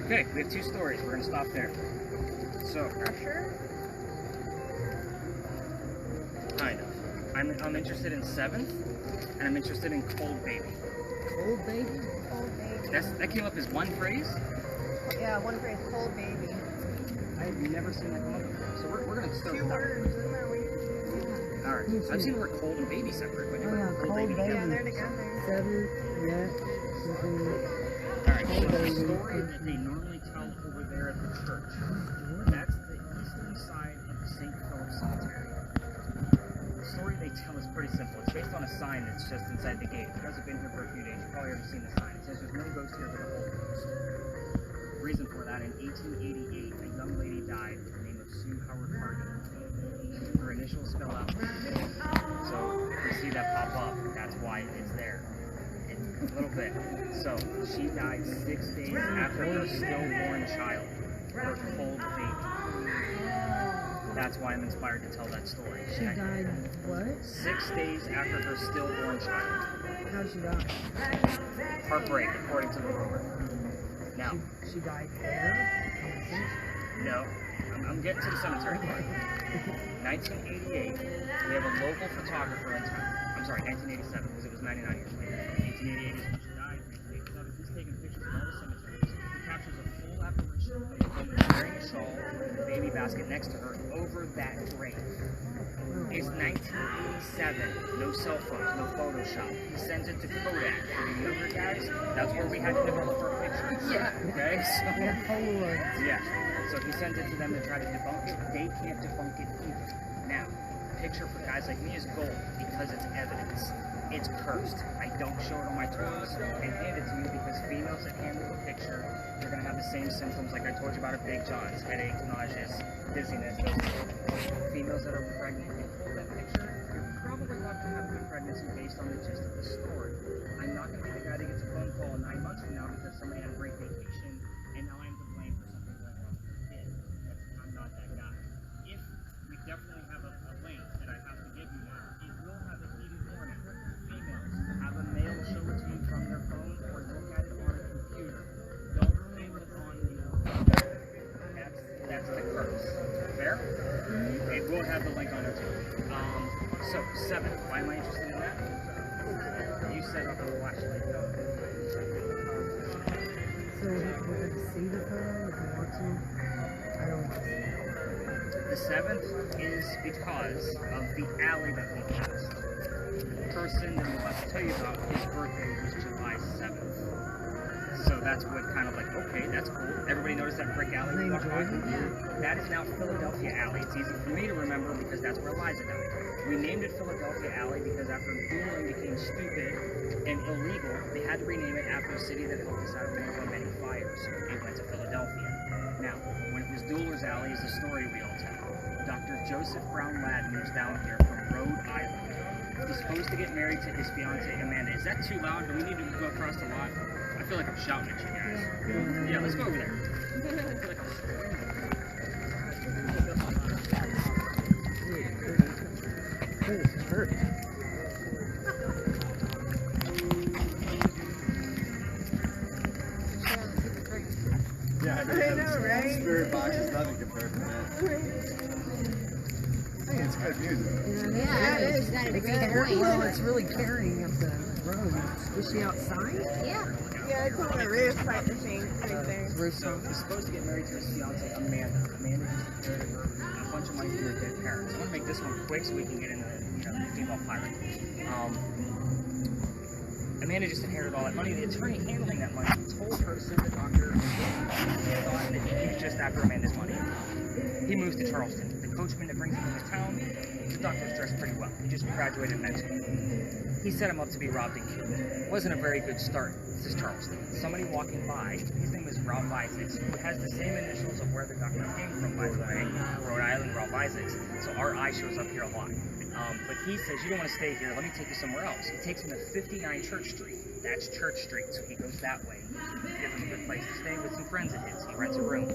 Okay, we have 2 stories. We're gonna stop there. So, Pressure. kind of. I'm interested in 7th, and I'm interested in cold baby. Cold baby? Cold baby. That came up as one phrase. Yeah, one phrase. Cold baby. I've never seen that come up before. So we're gonna start 2 with that. words. Isn't that weird? All right. So I've seen the word cold and baby separate, but never yeah, cold baby cold together. Yeah, they're together. 7, yeah. All right. So the story that they normally tell over there at the church. That's the eastern side of the St. Philip Cemetery. The story they tell is pretty simple. It's based on a sign that's just inside the gate. If you guys have been here for a few days, you've probably already seen the sign. It says there's no ghost here but a whole ghost. The reason for that, in 1888, a young lady died with the name of Sue Howard Hardy. Her initials spell out. So if you see that pop up, that's why it's there. A little bit. So she died 6 days after her stillborn child, her cold baby. That's why I'm inspired to tell that story. She died what? 6 days after her stillborn child. How'd she die? Heartbreak, according to the rumor. Now, She died there? no, I'm getting to the cemetery part. 1988, we have a local photographer in town. I'm sorry, 1987, because it was 99 years later. 1988 is when she died. 1987, he's taking pictures of all the cemeteries. He captures a full apparition of a woman wearing a shawl with a baby basket next to her over that grave. It's 1987. No cell phones, no Photoshop. He sends it to Kodak. For the younger guys, that's where we had to develop our pictures. Yeah. Okay? So, We had Polaroids. yes. So he sends it to them to try to debunk it. They can't debunk it either. Now, picture for guys like me is gold because it's evidence. It's cursed. I don't show it on my tours and hand it to you because females that handle the picture, they're going to have the same symptoms like I told you about at Big John's. Headache, nauseous, dizziness. Females that are pregnant and hold that picture, you're probably not going to have a good pregnancy based on the gist of the story. I'm not going to be the guy that gets a phone call 9 months from now because somebody had a great vacation and now I'm to blame for something going wrong with the kid. I'm not that guy. If we definitely have the link on there too. So 7th, why am I interested in that? You set up a flashlight. So we're going to see the photo if we want to? I don't want to see it. The 7th is because of the alley that we passed. The person that I'm about to tell you about, his birthday was July 7th. So that's what kind of like, okay, that's cool. Everybody noticed that brick alley we walked by? That is now Philadelphia Alley. It's easy for me to remember because that's where Eliza died. We named it Philadelphia Alley because after Googling became stupid and illegal, they had to rename it after a city that helped us out of one of our many fires. It went to Philadelphia. Now, when it was Dueler's Alley is the story we all tell. Dr. Joseph Brown Ladd moves down here from Rhode Island. He's supposed to get married to his fiancée Amanda. Is that too loud? Do we need to go across the lot? I feel like I'm shouting at you guys. Yeah, let's go over there. I feel like I'm screaming. This hurt. Yeah, I know, right? Spirit box is nothing compared to that. Hey, it's good music. Yeah, it is. Got a great voice. Well, it's really carrying up the road. Is she outside? Yeah. Yeah, it's on the roof, I think, right there. So he's supposed to get married to his fiancée Amanda. Amanda just inherited a bunch of money from her dead parents. I want to make this one quick so we can get into the female pirate. Amanda just inherited all that money. The attorney handling that money told her to send the doctor thought that he was just after Amanda's money. He moves to Charleston. The coachman that brings him into town, the doctor's dressed pretty well. He just graduated med school. He set him up to be robbed and killed. Wasn't a very good start. This is Charleston. Somebody walking by, his name is Rob Isaacs, who has the same initials of where the doctor came from, by the way, Rhode Island, Rob Isaacs. So our I shows up here a lot. But he says, you don't want to stay here, let me take you somewhere else. He takes him to 59 Church Street. That's Church Street, so he goes that way. Gives him a good place to stay with some friends of his. He rents a room.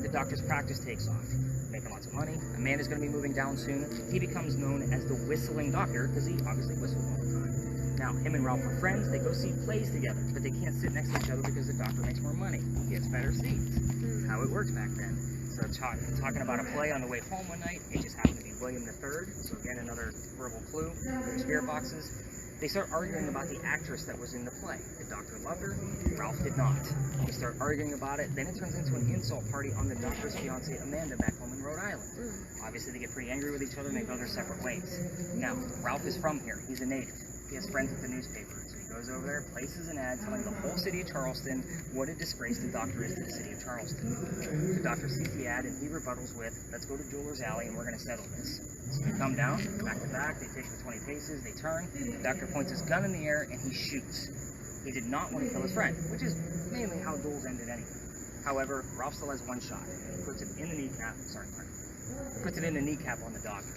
The doctor's practice takes off. Making lots of money. Amanda's going to be moving down soon. He becomes known as the whistling doctor because he obviously whistles all the time. Now, him and Ralph are friends. They go see plays together, but they can't sit next to each other because the doctor makes more money. He gets better seats. How it works back then. So talking about a play on the way home one night, it just happened to be William III. So again, another verbal clue. Their spirit boxes. They start arguing about the actress that was in the play. The doctor loved her, Ralph did not. They start arguing about it, then it turns into an insult party on the doctor's fiancée Amanda back home in Rhode Island. Obviously they get pretty angry with each other and they go their separate ways. Now, Ralph is from here, he's a native. He has friends at the newspaper, so he goes over there, places an ad telling the whole city of Charleston what a disgrace the doctor is to the city of Charleston. The doctor sees the ad and he rebuttals with, let's go to Jeweler's Alley and we're going to settle this. So they come down, back to back, they take the 20 paces, they turn, the doctor points his gun in the air and he shoots. He did not want to kill his friend, which is mainly how duels ended anyway. However, Ralph still has one shot. He puts it in the kneecap, puts it in the kneecap on the doctor.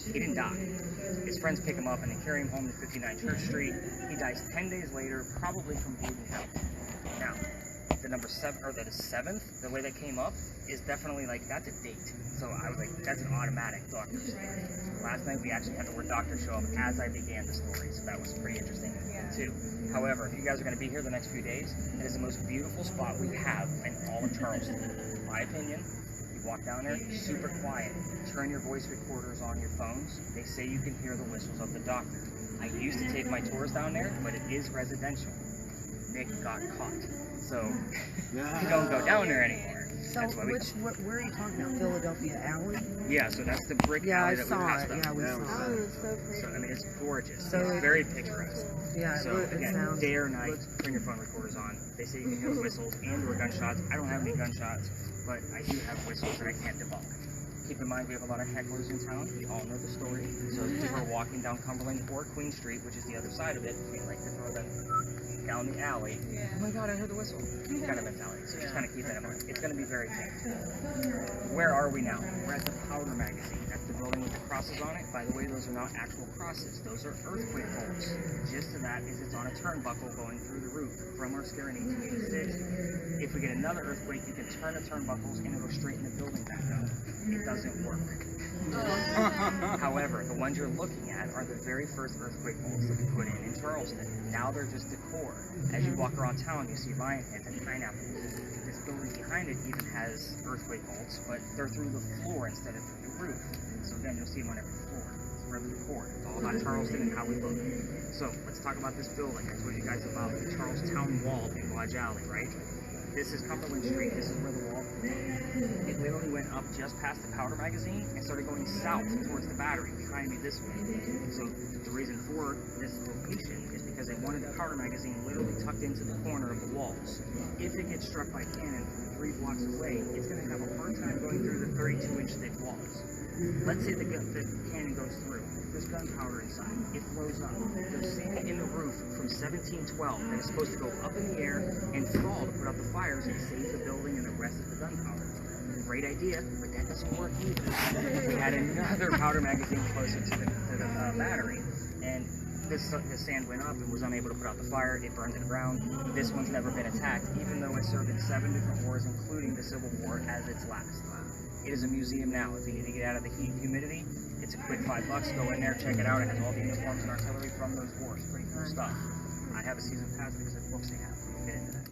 He didn't die. His friends pick him up and they carry him home to 59 Church Street. He dies 10 days later, probably from bleeding out. Now, the number 7, or the 7th, the way that came up, is definitely like, that's a date. So I was like, that's an automatic doctor story. Last night we actually had the word doctor show up as I began the story, so that was pretty interesting too. However, if you guys are going to be here the next few days, it is the most beautiful spot we have in all of Charleston. In my opinion, you walk down there, super quiet. Turn your voice recorders on your phones. They say you can hear the whistles of the doctor. I used to take my tours down there, but it is residential. Nick got caught. So, we don't go down there anymore. So, where are you talking about? Philadelphia Alley? Yeah, so that's the brick alley that we passed up. Yeah, we saw it. Oh, it's so pretty. So, I mean, it's gorgeous. So it's very picturesque. Yeah, So, it again, sounds... day or night, turn your phone recorders on. They say you can hear the whistles and or gunshots. I don't have any gunshots, but I do have whistles that I can't debunk. Keep in mind, we have a lot of hecklers in town. We all know the story. So if people are walking down Cumberland or Queen Street, which is the other side of it, we like to throw them down the alley. Oh my God, I heard the whistle. Kind of mentality. So just kind of keep that in mind. It's going to be very thick. Where are we now? We're at the Powder Magazine. That's the building with the crosses on it. By the way, those are not actual crosses. Those are earthquake holes. The gist of that is it's on a turnbuckle going through the roof from our scare in 1886. If we get another earthquake, you can turn the turnbuckles and it'll straighten the building back up. It doesn't work. However, the ones you're looking at are the very first earthquake holes that we put in Charleston. Now they're just decorative. before. As you walk around town, you see lion heads and pineapples. This building behind it even has earthquake bolts, but they're through the floor instead of through the roof. So again, you'll see them on every floor. It's really important. It's all about Charleston and how we look. So let's talk about this building. I told you guys about the Charlestown Wall in Lodge Alley, right? This is Cumberland Street. This is where the wall is. It literally went up just past the powder magazine and started going south towards the battery behind me this way. So the reason for this location is because they wanted the powder magazine literally tucked into the corner of the walls. If it gets struck by cannon from 3 blocks away, it's going to have a hard time going through the 32-inch thick walls. Let's say the cannon goes through. There's gunpowder inside. It blows up. There's sand in the roof from 1712 that is supposed to go up in the air and fall to put out the fires and save the building and the rest of the gunpowder. Great idea, but that doesn't work either. We had another powder magazine closer to the battery, and the sand went up and was unable to put out the fire. It burned to the ground. This one's never been attacked, even though it served in 7 different wars, including the Civil War, as its last. It is a museum now. If you need to get out of the heat and humidity, it's a quick $5. Go in there, check it out. It has all the uniforms and artillery from those wars. Pretty cool stuff. I have a season pass because of the books they have. We'll get into that.